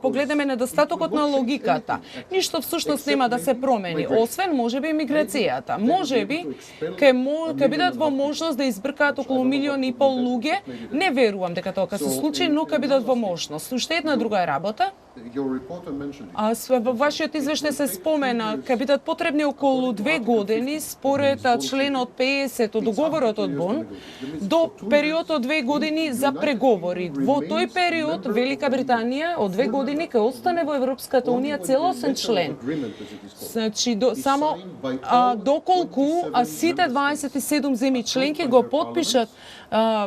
погледнеме недостатокот на логиката. Ништо всушност нема да се промени, освен можеби миграцијата. Можеби ќе бидат во можност да избркаат околу 1,5 милиони луѓе. Не верувам дека тоа ќе се случи, но ќе бидат во можност. Уште една друга работа. Во вашиот извештај се спомена ќе бидат потребни околу 2 години според членот 50 од договорот од Бон до период од 2 години за преговори. Во тој период Велика Британија од 2 години ќе остане во Европската Унија целосен член. Значи само доколку сите 27 земји членки го потпишат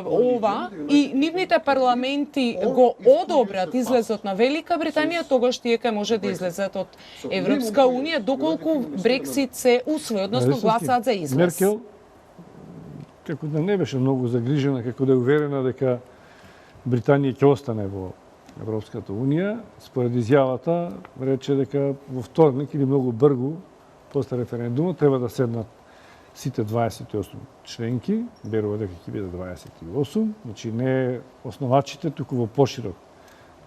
ова и нивните парламенти го одобрат излезот на Велика Британија, тогаш тие ќе може да излезат од Европска Унија доколку Брексит се усвои, односно гласаат за излез. Меркел како да не беше многу загрижена, како да е уверена дека Британија ќе остане во Европската Унија, според изјавата рече дека во вторник или многу брзо после референдумот треба да седнат сите 28 членки, верува дека ќе биде 28, значи не основачите, туку во поширок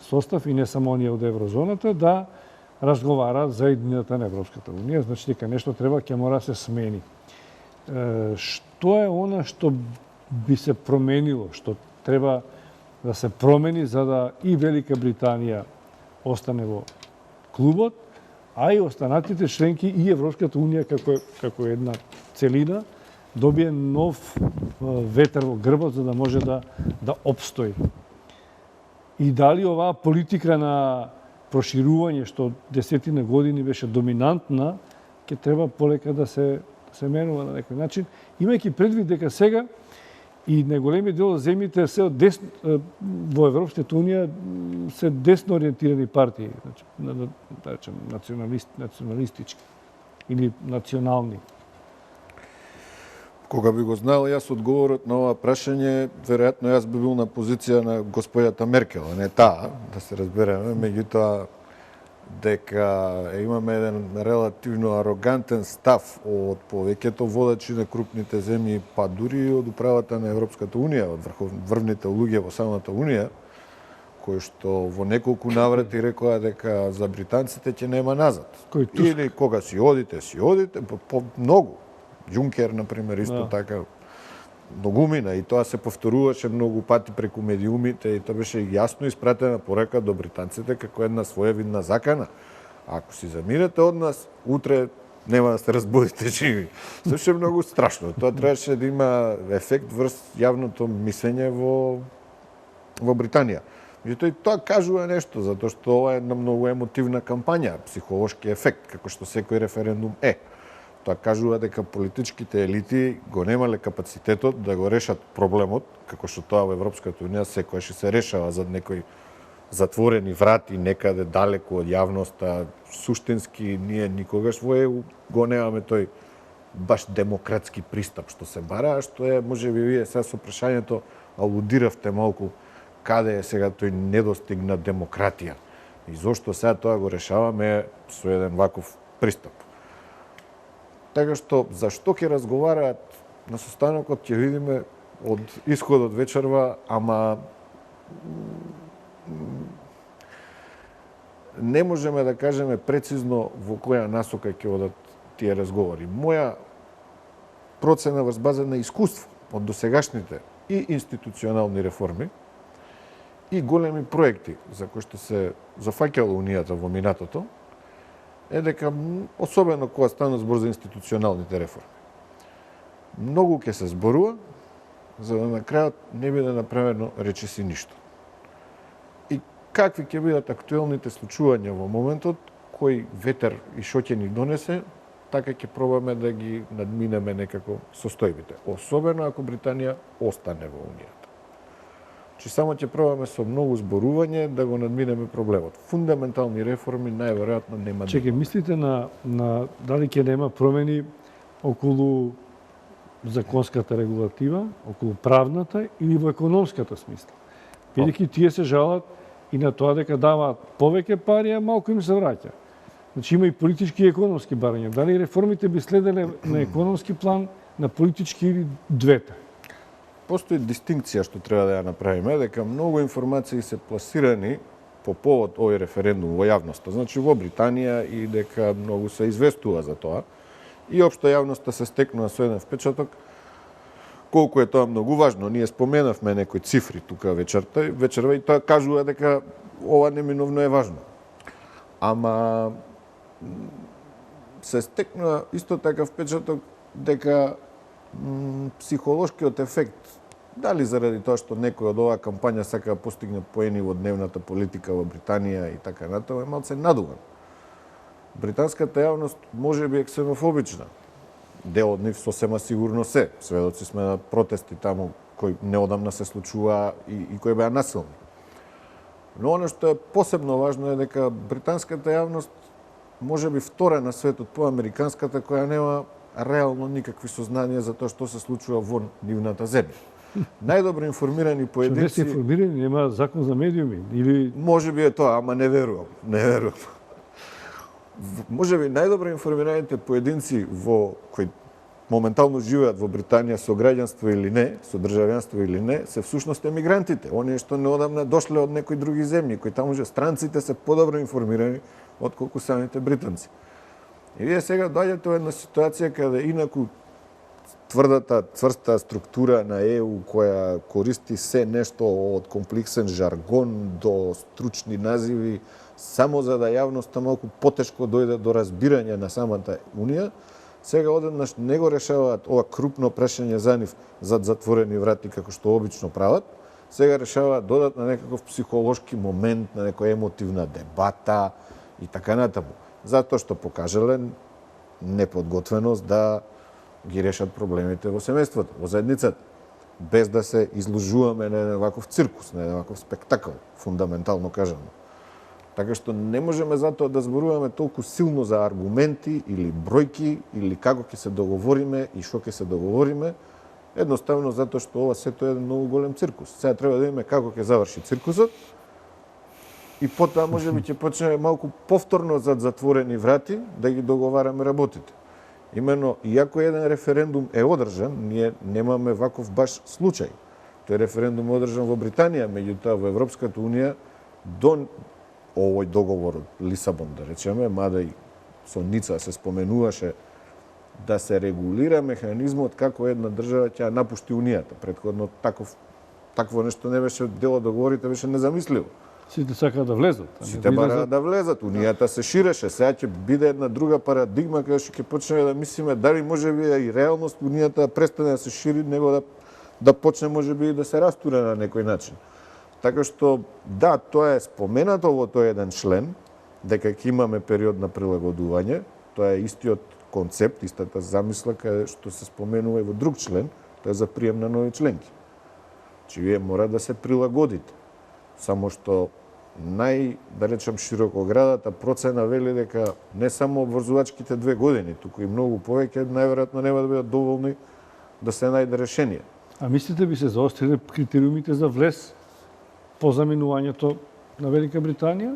состав и не само оние од еврозоната, да разговараат за иднината на Европската Унија, значи дека нешто ќе мора да се смени. Што е она што би се променило, што треба да се промени за да и Велика Британија остане во клубот, а и останатите членки и Европската Унија како една целина добие нов ветер во грбот за да може да опстои. И дали оваа политика на проширување што десетина години беше доминантна, ќе треба полека да се менува на некој начин, имајќи предвид дека сега и најголемиот дел од земјите се од во Европската Унија се десно ориентирани партии, значи да речем националистички или национални. Кога би го знал јас одговорот на ова прашање, веројатно јас би бил на позиција на господјата Меркел, а не таа, да се разбереме, меѓутоа дека имаме еден релативно арогантен став од повеќето водачи на крупните земји, па дури и од управата на Европската Унија, од врвните луѓе во самата Унија, кои што во неколку наврати рекоа дека за британците ќе нема назад. Или кога си одите, по многу. Јункер, например, исто така многумина и тоа се повторуваше многу пати преку медиумите и тоа беше јасно испратена порека до британците како една своевидна закана. Ако си заминете од нас, утре нема да се разбудите живи. Се многу страшно. Тоа требаше да има ефект врз јавното мислење во Британија. Меѓутоа и тоа кажува нешто, затоа што ова е една многу емотивна кампања, психолошки ефект, како што секој референдум е. Тоа кажува дека политичките елити го немале капацитетот да го решат проблемот, како што тоа во Европската Унија секојаш се решава зад некои затворени врати некаде далеку од јавноста. Суштински ние никогаш во ЕУ го немаме тој баш демократски пристап што се бара, што е можеби вие сега со прашањето алудиравте малку каде е сега тој недостиг на демократија и зошто сега тоа го решаваме со еден ваков пристап. Така што, зашто ќе разговараат на состанокот, ќе видиме од исходот вечерва, ама не можеме да кажеме прецизно во која насока ќе одат тие разговори. процена врз база на искуство од досегашните и институционални реформи и големи проекти за кои што се зафаќала Унијата во минатото, е дека, особено кога стана збор за институционалните реформи, многу ќе се зборува, за да на крајот не биде направено речиси ништо. И какви ќе бидат актуелните случувања во моментот, кој ветер и шо ќе ни донесе, така ќе пробаме да ги надминеме некако состојбите. Особено ако Британија остане во Унијата. Че само ќе пробаме со многу зборување да го надминеме проблемот. Фундаментални реформи најверојатно нема. Чекај, мислите на дали ќе нема промени околу законската регулатива, околу правната или во економската смисла? Бидејќи тие се жалат и на тоа дека даваат повеќе пари, а малку им се враќа. Значи има и политички и економски барања. Дали реформите би следеле на економски план, на политички или двете? Постои дистинкција што треба да ја направиме, дека многу информации се пласирани по повод овој референдум во јавноста. Значи во Британија и дека многу се известува за тоа. И општо јавноста се стекнува со еден впечаток колку е тоа многу важно. Ние споменавме некои цифри тука вечерва и тоа кажува дека ова неминовно е важно. Ама се стекнува исто така впечаток дека психолошкиот ефект, дали заради тоа што некој од оваа кампања сака да постигне поени во дневната политика во Британија и така натаму, е малце надуган. Британската јавност може би е ксенофобична. Дел од нив сосема сигурно се. Сведоци сме на протести таму кои неодамна се случува и кои беа насилни. Но оно што е посебно важно е дека британската јавност може би втора на светот по американската, која нема реално никакви сознанија за тоа што се случува во нивната земја. Најдобро информирани поединци... Што не се информирани, нема закон за медиуми? Или... Може би е тоа, ама не верувам. Може би најдобро информираните поединци кои моментално живеат во Британија со граѓанство или не, со државјанство или не, се всушност емигрантите. Оние што неодамна дошле од некои други земји, кои таму странците се подобро информирани отколку самите британци. И вие сега доаѓате во една ситуација каде инаку цврста структура на ЕУ која користи се нешто од комплексен жаргон до стручни називи, само за да јавноста малку потешко дојде до разбирање на самата Унија, сега одеднаш не го решаваат ова крупно прашање за нив зад затворени врати како што обично прават, сега решаваат додат на некаков психолошки момент, на некоја емотивна дебата и така натаму. Затоа што покажале неподготвеност да ги решат проблемите во семејството, во заедницата, без да се изложуваме на еден ваков циркус, на еден ваков спектакл, фундаментално кажано. Така што не можеме затоа да зборуваме толку силно за аргументи или бројки или како ќе се договориме и што ќе се договориме, едноставно затоа што ова сето е еден многу голем циркус. Сега треба да видиме како ќе заврши циркусот и потоа можеби ќе почнеме малку повторно зад затворени врати да ги договараме работите. Имено, иако еден референдум е одржан, ние немаме ваков баш случај. Тој референдум е одржан во Британија, меѓутоа во Европската Унија до овој договор од Лисабон, да речеме, мада и со Ница се споменуваше да се регулира механизмот како една држава ќе напушти Унијата. Претходно такво нешто не беше дел од договорите, беше незамисливо. Сите сакаат да влезат. Сите бараат да влезат. Унијата се ширеше. Сега ќе биде една друга парадигма каде што ќе почнеме да мислиме дали можеби и реалност Унијата да престане да се шири, него да почне можеби да се растура на некој начин. Така што да, тоа е споменато во тој еден член дека ќе имаме период на прилагодување. Тоа е истиот концепт, истата замисла каде што се споменува и во друг член, тоа е за прием на нови членки. Че вие мора да се прилагодите. Само што да речем широкоградата процена вели дека не само обврзувачките 2 години, туку и многу повеќе најверојатно нема да бидат доволни да се најде решение. А мислите би се заостриле критериумите за влез по заминувањето на Велика Британија?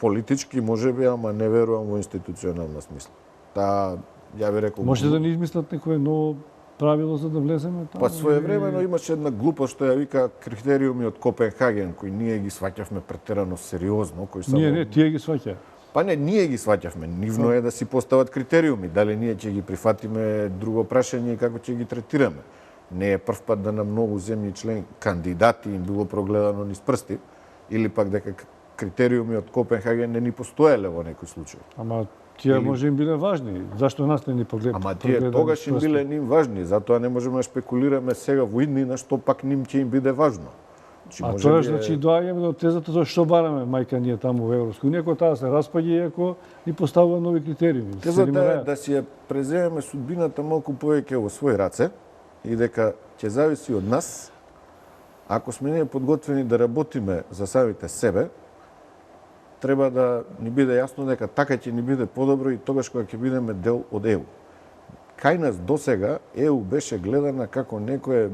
Политички можеби, ама не верувам во институционална смисла. Ја би рекол... Може да не измислат некое ново правило за да влеземе таму? Па своевремено имаше една глупост што ја вика критериуми од Копенхаген, кои ние ги сваќавме претерано сериозно, кои само... Не, тие ги сваќаа. Па не, ние ги сваќавме. Нивно е да си постават критериуми. Дали ние ќе ги прифатиме, друго прашање и како ќе ги третираме. Не е прв пат да на многу земји член кандидати им било прогледано низ прсти, или пак дека критериуми од Копенхаген не ни постоеле во некој случај. Ама тие може им биле важни. Зашто нас не ни погледат? Ама тие тогаш им биле ним важни, затоа не можеме да шпекулираме сега во иднина што пак ним ќе им биде важно. А тоа значи доаѓаме до тезата за што бараме мајка ние таму во Европска унија, ако таа се распаѓа и ако ни поставува нови критериуми. Тезата е да си ја преземеме судбината малку повеќе во своји раце и дека ќе зависи од нас, ако сме ние подготвени да работиме за самите себе, треба да ни биде јасно дека така ќе ни биде подобро и тогаш кога ќе бидеме дел од ЕУ. Кај нас досега ЕУ беше гледана како некое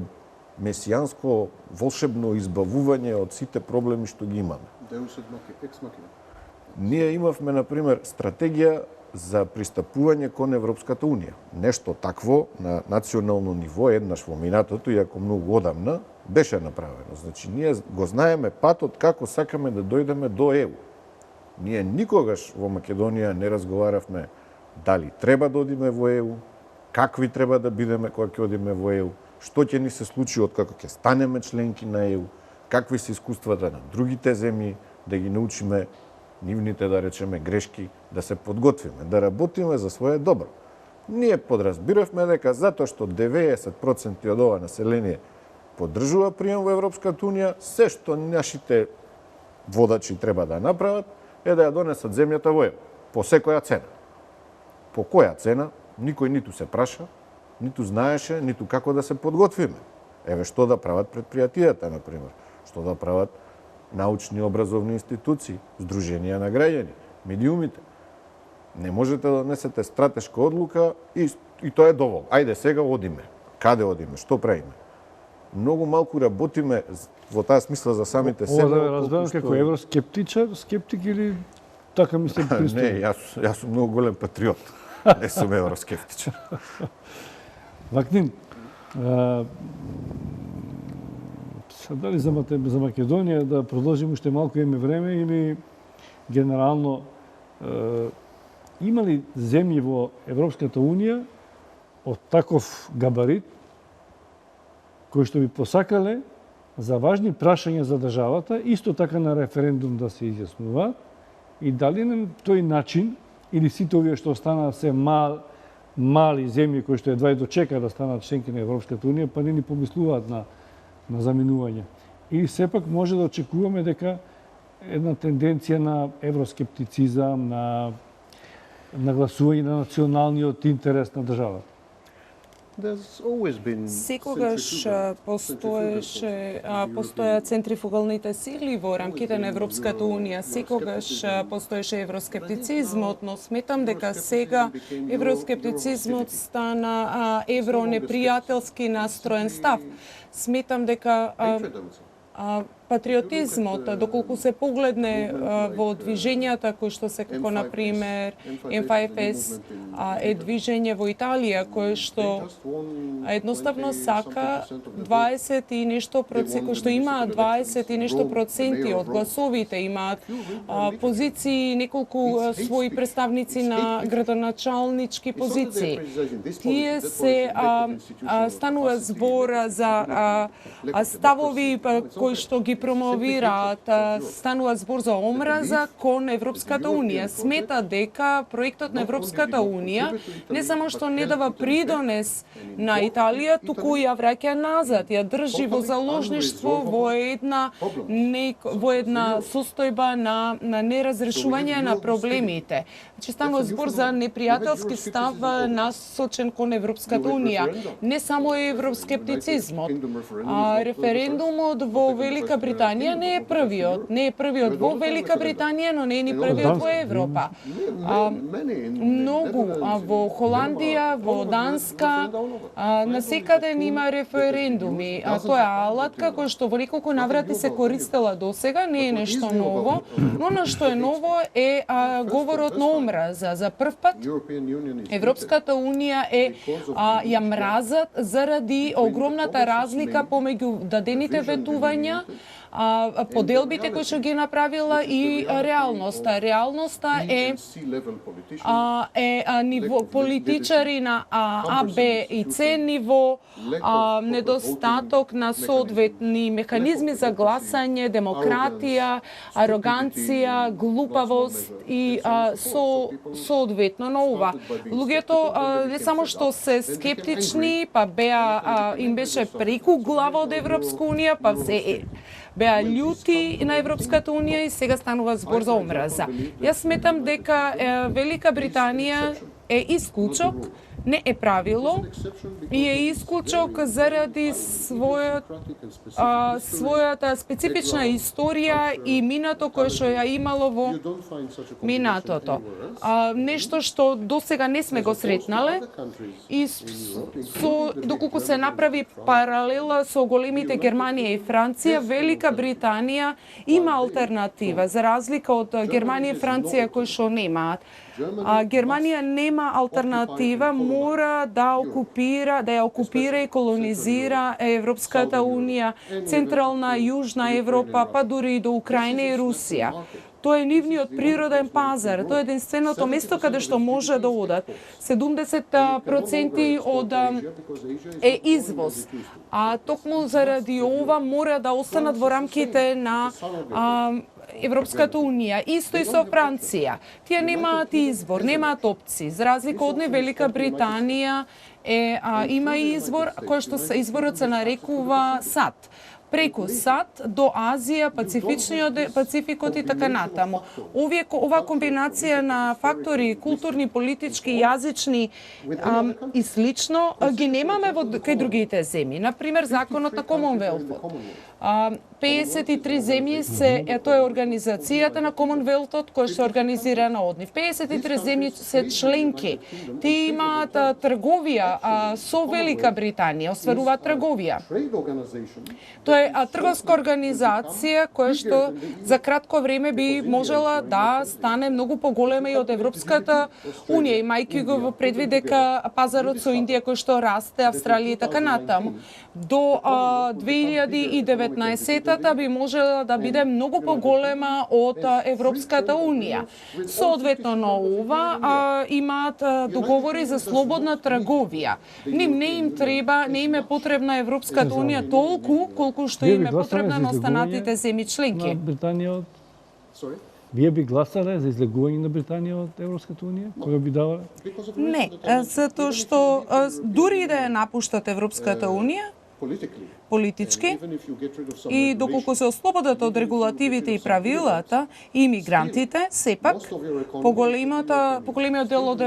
месијанско волшебно избавување од сите проблеми што ги имаме. Deus ex machina. Ние имавме, например, стратегија за пристапување кон Европската унија. Нешто такво на национално ниво, еднаш во минатото, иако многу одамна, беше направено. Значи, ние го знаеме патот како сакаме да дојдеме до ЕУ. Ние никогаш во Македонија не разговаравме дали треба да одиме во ЕУ, какви треба да бидеме кога ќе одиме во ЕУ, што ќе ни се случи откако ќе станеме членки на ЕУ, какви се искуствата на другите земји, да ги научиме нивните, да речеме, грешки, да се подготвиме, да работиме за своје добро. Ние подразбиравме дека затоа што 90% од ова население поддржува прием во Европската унија, се што нашите водачи треба да направат е да ја донесат земјата во ЕУ, по секоја цена. По која цена, никој ниту се праша, ниту знаеше, ниту како да се подготвиме. Еве што да прават предпријатијата, например, што да прават научни образовни институции, здруженија на граѓани, медиумите. Не можете да донесете стратешка одлука и тоа е доволно. Ајде сега одиме. Каде одиме? Што правиме? Многу малку работиме во таа смисла за самите себе. Ова да разберам како евроскептичар, скептик или така ми се пристапува? Не, јас сум многу голем патриот. Не сум евроскептичар. Вакнин, дали за Македонија да продолжим уште малку имаме време или генерално има ли земји во Европската унија од таков габарит кои што би посакале за важни прашања за државата, исто така на референдум да се изјаснуваат и дали на тој начин или сите овие што останаа се мали земји кои што едва и дочека да станат членки на Европската унија, па не ни помислуваат на заминување. И сепак може да очекуваме дека една тенденција на евроскептицизам, на нагласување на националниот интерес на државата. Секогаш постоја центрифугалните сили во рамките на Европската унија, секогаш постоеше евроскептицизмот, но сметам дека сега евроскептицизмот стана евронепријателски настроен став. Сметам дека патриотизмот, доколку се погледне во движењата кои што се како например M5S е движење во Италија кое што едноставно сака 20 и нешто проценти, кои што имаат 20 и нешто проценти од гласовите, имаат позиции, неколку своји представници на градоначалнички позиции. Тие се станува збор за ставови кои што ги промовираат, станува збор за омраза кон Европската унија. Смета дека проектот на Европската унија не само што не дава придонес на Италија, туку ја враќа назад, ја држи во заложништво во една состојба на неразрешување на проблемите. Значи станува збор за непријателски став насочен кон Европската унија. Не само евроскептицизмот. Референдумот во Велика Британија не е првиот во Велика Британија, но не е ни првиот во Европа. Многу во Холандија, во Данска, насекаде има референдуми. Тоа е алатка која што во неколку наврати се користела досега, не е нешто ново, но на што е ново е говорот на омраза. За прв пат Европската унија ја мразат заради огромната разлика помеѓу дадените ветувања поделбите кои што ги направила и реалноста. Реалноста е ниво политичари на А, Б и С ниво, недостаток на соодветни механизми за гласање, демократија, ароганција, глупавост и соодветно на ова. Луѓето не само што се скептични, па им беше преку глава од Европска унија, па беа љути на Европската унија и сега станува збор за омраза. Јас сметам дека Велика Британија е исклучок, не е правило и е исклучок заради својата специфична историја и минато кое што ја имало во минатото. Нешто што досега не сме го сретнале и доколку се направи паралела со големите Германија и Франција, Велика Британија има алтернатива, за разлика од Германија и Франција кои што немаат. Германија нема алтернатива, мора да ја окупира и колонизира Европската унија, Централна и Јужна Европа, па дури и до Украина и Русија. Тоа е нивниот природен пазар, тоа е единственото место каде што може да одат. 70% од е извоз. Токму заради ова мора да останат во рамките на Европската унија. Исто и со Франција. Тие немаат избор, немаат опции. За разлика од не, Велика Британија има избор, кој што изборот се нарекува САД. Преку САД до Азија, Пацификот и така натаму. Ова комбинација на фактори културни, политички, јазични и слично ги немаме кај другите земји. Например, законот на Комонвелтот. 53 земји тоа е организацијата на Комонвелтот која што е организирана од нив. 53 земји се членки. Тие имаат трговија со Велика Британија, остваруваат трговија. Тоа е трговска организација која што за кратко време би можела да стане многу поголема и од Европската унија, имајќи го во предвид дека пазарот со Индија кој што расте, Австралија и така натаму. До 2019 би можела да биде многу поголема од Европската унија. Соодветно на ова имаат договори за слободна трговија. Не им е потребна Европската унија толку колку што им е потребна на останатите земји членки. Вие би гласале за излегување на Британија од Европската унија? Кога би давале? Не, затоа што дури да ја напуштат Европската унија, политички, и доколку се ослободат од регулативите и правилата и имигрантите, сепак поголемиот дел од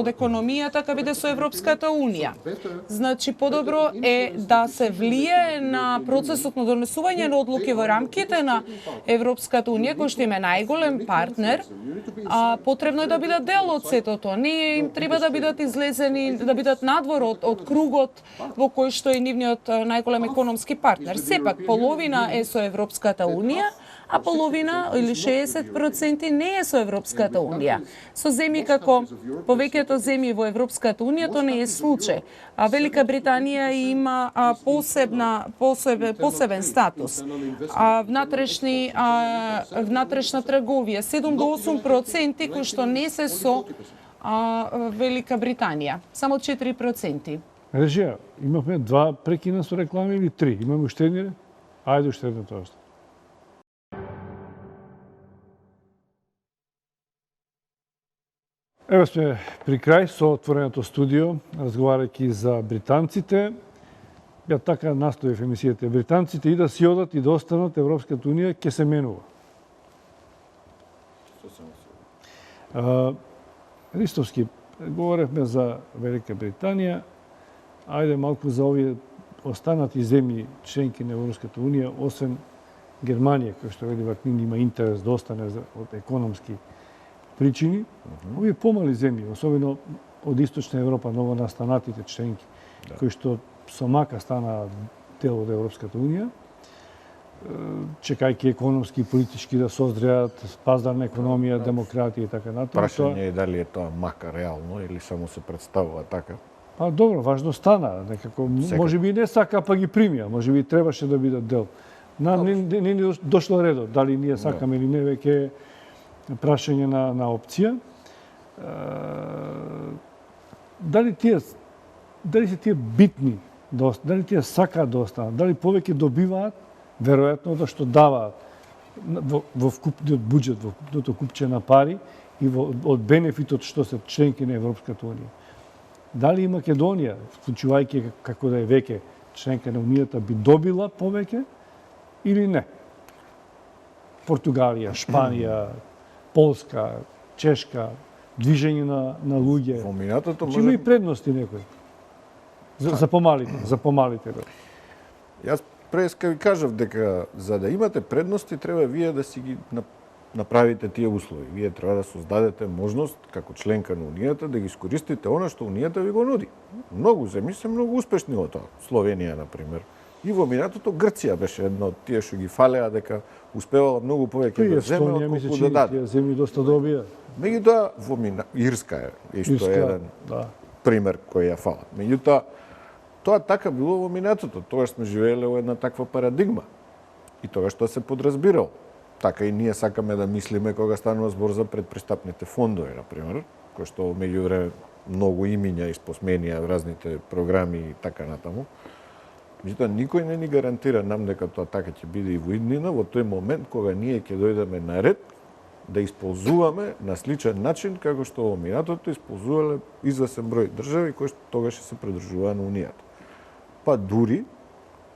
економијата ќе биде со Европската унија. Значи подобро е да се влие на процесот на донесување на одлуки во рамките на Европската унија, кој што им е најголем партнер, потребно е да бидат дел од сето тоа. Не им треба да бидат излезени, да бидат надвор од кругот во кој што е нивниот најголем економски партнер. Сепак, половина е со Европската унија, а половина или 60% не е со Европската унија. Со земји како повеќето земји во Европската унија тоа не е случај. Велика Британија има посебен статус. Внатрешна трговија 7 до 8% кои што не се со Велика Британија, само 4%. Режија, имавме 2 прекина со реклами или 3? Имаме уште едни? Ајде уште едно тоа. Ево сме при крај со отвореното студио, разговарајќи за британците. Ја така наставив емисијата. Британците и да си одат и да останат, Европската унија ќе се менува. Ристовски, говоревме за Велика Британија. Ајде малку за овие останати земји членки на Европската унија, освен Германија, кој што вели Вакнин има интерес да остане од економски причини. Овие помали земји, особено од Источна Европа, новонастанатите членки, кои што со мака стана дел од Европската унија, чекајќи економски и политички да созреат пазарна економија, демократија и така натаму. Прашање е дали е тоа мака реално или само се представува така. Добро, важно стана, некако, можеби не сака, па ги примија, можеби требаше да бидат дел не ни дошло редот, дали ние сакаме или не, веќе прашање на опција. Дали се тие битни, дали тие сакаат да останат, дали повеќе добиваат, веројатно да што даваат во вкупниот буџет, во вкупното купче на пари и од бенефитот што се членки на Европската унија. Дали и Македонија, вклучувајќи како да е веќе членка на Унијата, би добила повеќе или не? Португалија, Шпанија, Полска, Чешка, движење на луѓе. Во минатото може... Има и предности некои. За помалите. Јас преска ви кажав дека за да имате предности треба вие да си ги направите тие услови. Вие треба да создадете можност како членка на Унијата да ги искористите она што Унијата ви го нуди. Многу земји се многу успешни во тоа. Словенија, например. И во минатото Грција беше една од тие што ги фалеа дека успевала многу повеќе да земе отколку да даде. Тие земји доста добија. Меѓутоа во Ирска е исто еден пример кој ја фала. Меѓутоа тоа така било во минатото. Тогаш сме живееле во една таква парадигма. И тогаш тоа се подразбирало. Така и ние сакаме да мислиме кога станува збор за предпристапните фондови, например, кои што меѓувреме многу имиња испосменија разните програми и така натаму. Меѓутоа, никој не ни гарантира нам дека тоа така ќе биде и во иднина, во тој момент кога ние ќе дојдеме на ред да исползуваме на сличен начин како што во минатото исползувале извесен број држави кои што тогаш се придружуваа на Унијата. Па дури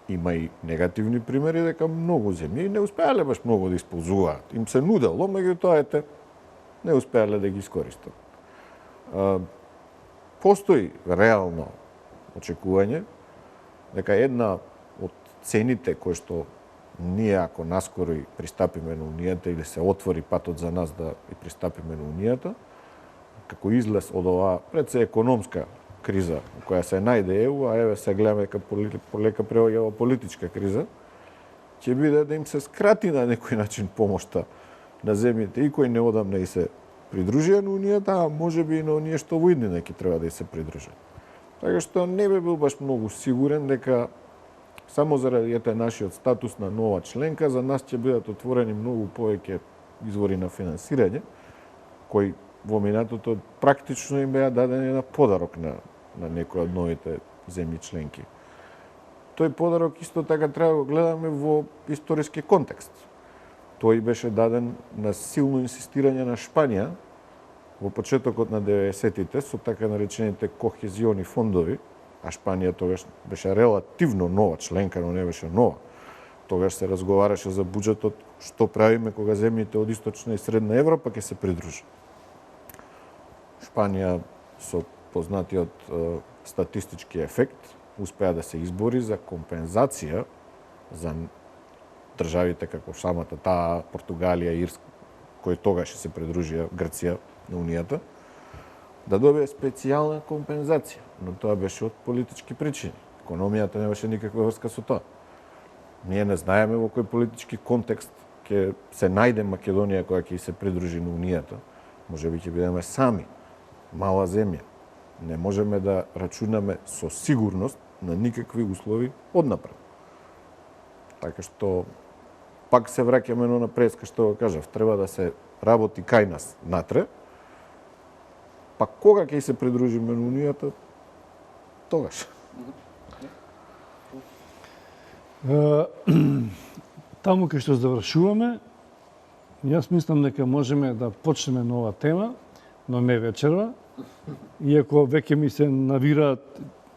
има и негативни примери дека многу земји не успеале баш многу да исползуваат. Им се нудело, меѓутоа не успеале да ги искористат. Постои реално очекување дека една од цените кои што ние ако наскоро и пристапиме на Унијата или се отвори патот за нас да и пристапиме на Унијата, како излез од оваа пред се економска криза која се најде ЕУ, а еве се гледаме дека полека преоѓа во политичка криза, ќе биде да им се скрати на некој начин помошта на земјите и кои неодамна и се придружија на Унијата, а можеби и на оние што во иднина ќе треба да и се придружат. Така што не би бил баш многу сигурен дека само заради нашиот статус на нова членка за нас ќе бидат отворени многу повеќе извори на финансирање, кои во минатото практично им беа дадени на подарок на некои од новите земји членки. Тој подарок исто така треба да го гледаме во историски контекст. Тој беше даден на силно инсистирање на Шпанија во почетокот на 90-тите со така наречените кохезиони фондови, а Шпанија тогаш беше релативно нова членка, но не беше нова. Тогаш се разговараше за буџетот што правиме кога земјите од Источна и Средна Европа ќе се придружат. Шпанија со познатиот статистички ефект успеа да се избори за компензација за државите како самата таа Португалија и Ирска, кои тогаш се придружија Грција на Унијата, да добие специјална компензација, но тоа беше од политички причини. Економијата немаше никаква врска со тоа. Ние не знаеме во кој политички контекст ќе се најде Македонија која ќе се придружи на Унијата. Можеби ќе бидеме сами, мала земја. Не можеме да рачунаме со сигурност на никакви услови однапред. Така што пак се враќаме на преска што го кажав, треба да се работи кај нас натре. Па кога ќе се придружиме на Унијата, тогаш. Таму кај што завршуваме, јас мислам дека можеме да почнеме нова тема, но не вечерва, иако веќе ми се навираат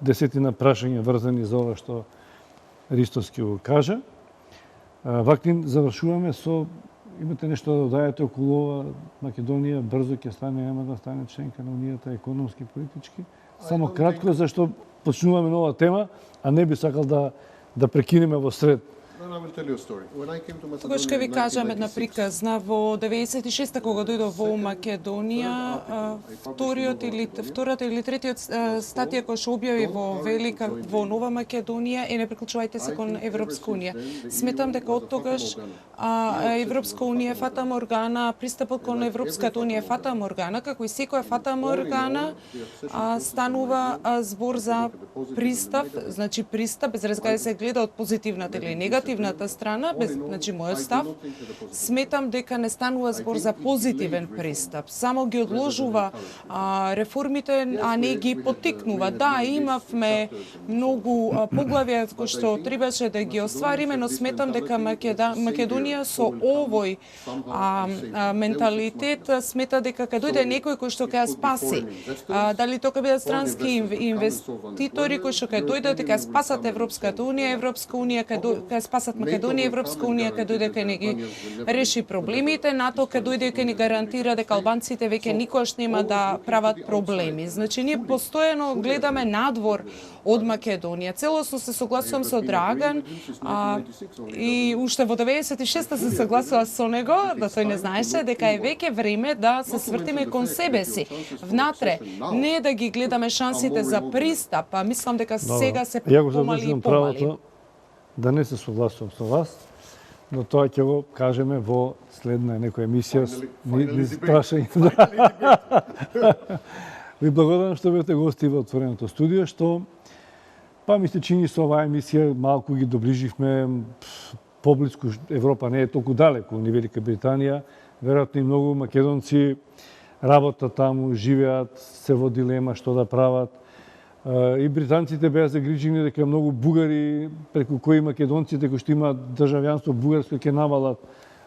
десетина прашања врзани за ова што Ристос ќе го каже. Ваклин завршуваме со имате нешто да додајате околу ова Македонија брзо ќе стане, нема да стане членка на Унијата економски, политички. Само кратко зашто почнуваме нова тема, а не би сакал да прекинеме во сред. Тогаш ќе ви кажам една приказна. Во 96-та кога дојдов во Македонија, втората или третиот статија која што објави во Нова Македонија е не приклучувајте се кон Европска унија. Сметам дека од тогаш Европска унија фата моргана, пристапот кон Европската унија фата моргана, како и секоја фата моргана станува збор за пристап, значи пристап без разлика да се гледа од позитивната или негативната негативната страна, значи мојот став, сметам дека не станува збор за позитивен пристап. Само ги одложува реформите, а не ги поттикнува. Да, имавме многу поглавја кои што требаше да ги оствариме, но сметам дека Македонија со овој менталитет смета дека кога дојде некој кој што ќе спаси, дали тоа ќе бидат странски инвеститори кои што ќе дојдат и ќе спасат Европската унија, Европска унија ќе спасат Македонија, Европска унија ќе дојде ќе не ги реши проблемите, НАТО ќе дојде ќе ни гарантира дека албанците веќе никогаш нема да прават проблеми. Значи ние постојано гледаме надвор од Македонија. Целосно се согласувам со Драган и уште во 96-та се согласува со него, да тој не знаеше дека е веќе време да се свртиме кон себе си, внатре, не да ги гледаме шансите за пристап, а мислам дека сега се помали и помали. Да не се согласувам со вас, но тоа ќе го кажеме во следна некоја емисија. Ви благодарам што бевте гости во отвореното студио, што ми се чини со оваа емисија малку ги доближивме поблиску. Европа не е толку далеку, ни Велика Британија. Веројатно и многу македонци работат таму, живеат, се во дилема што да прават. И британците беа загрижени дека многу бугари преку кои македонците кои што имаат државјанство бугарско ќе навалат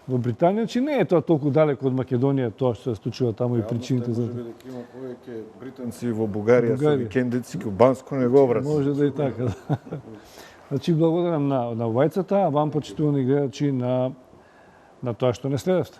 во Британија, че не е тоа толку далеко од Македонија, тоа што се случува таму и причините за тоа. Има повеќе британци во Бугарија со викендици, кубанско не го враз. Може да и така. Значи благодарам на обајцата, а вам почитувани гледачи на тоа што не следевте.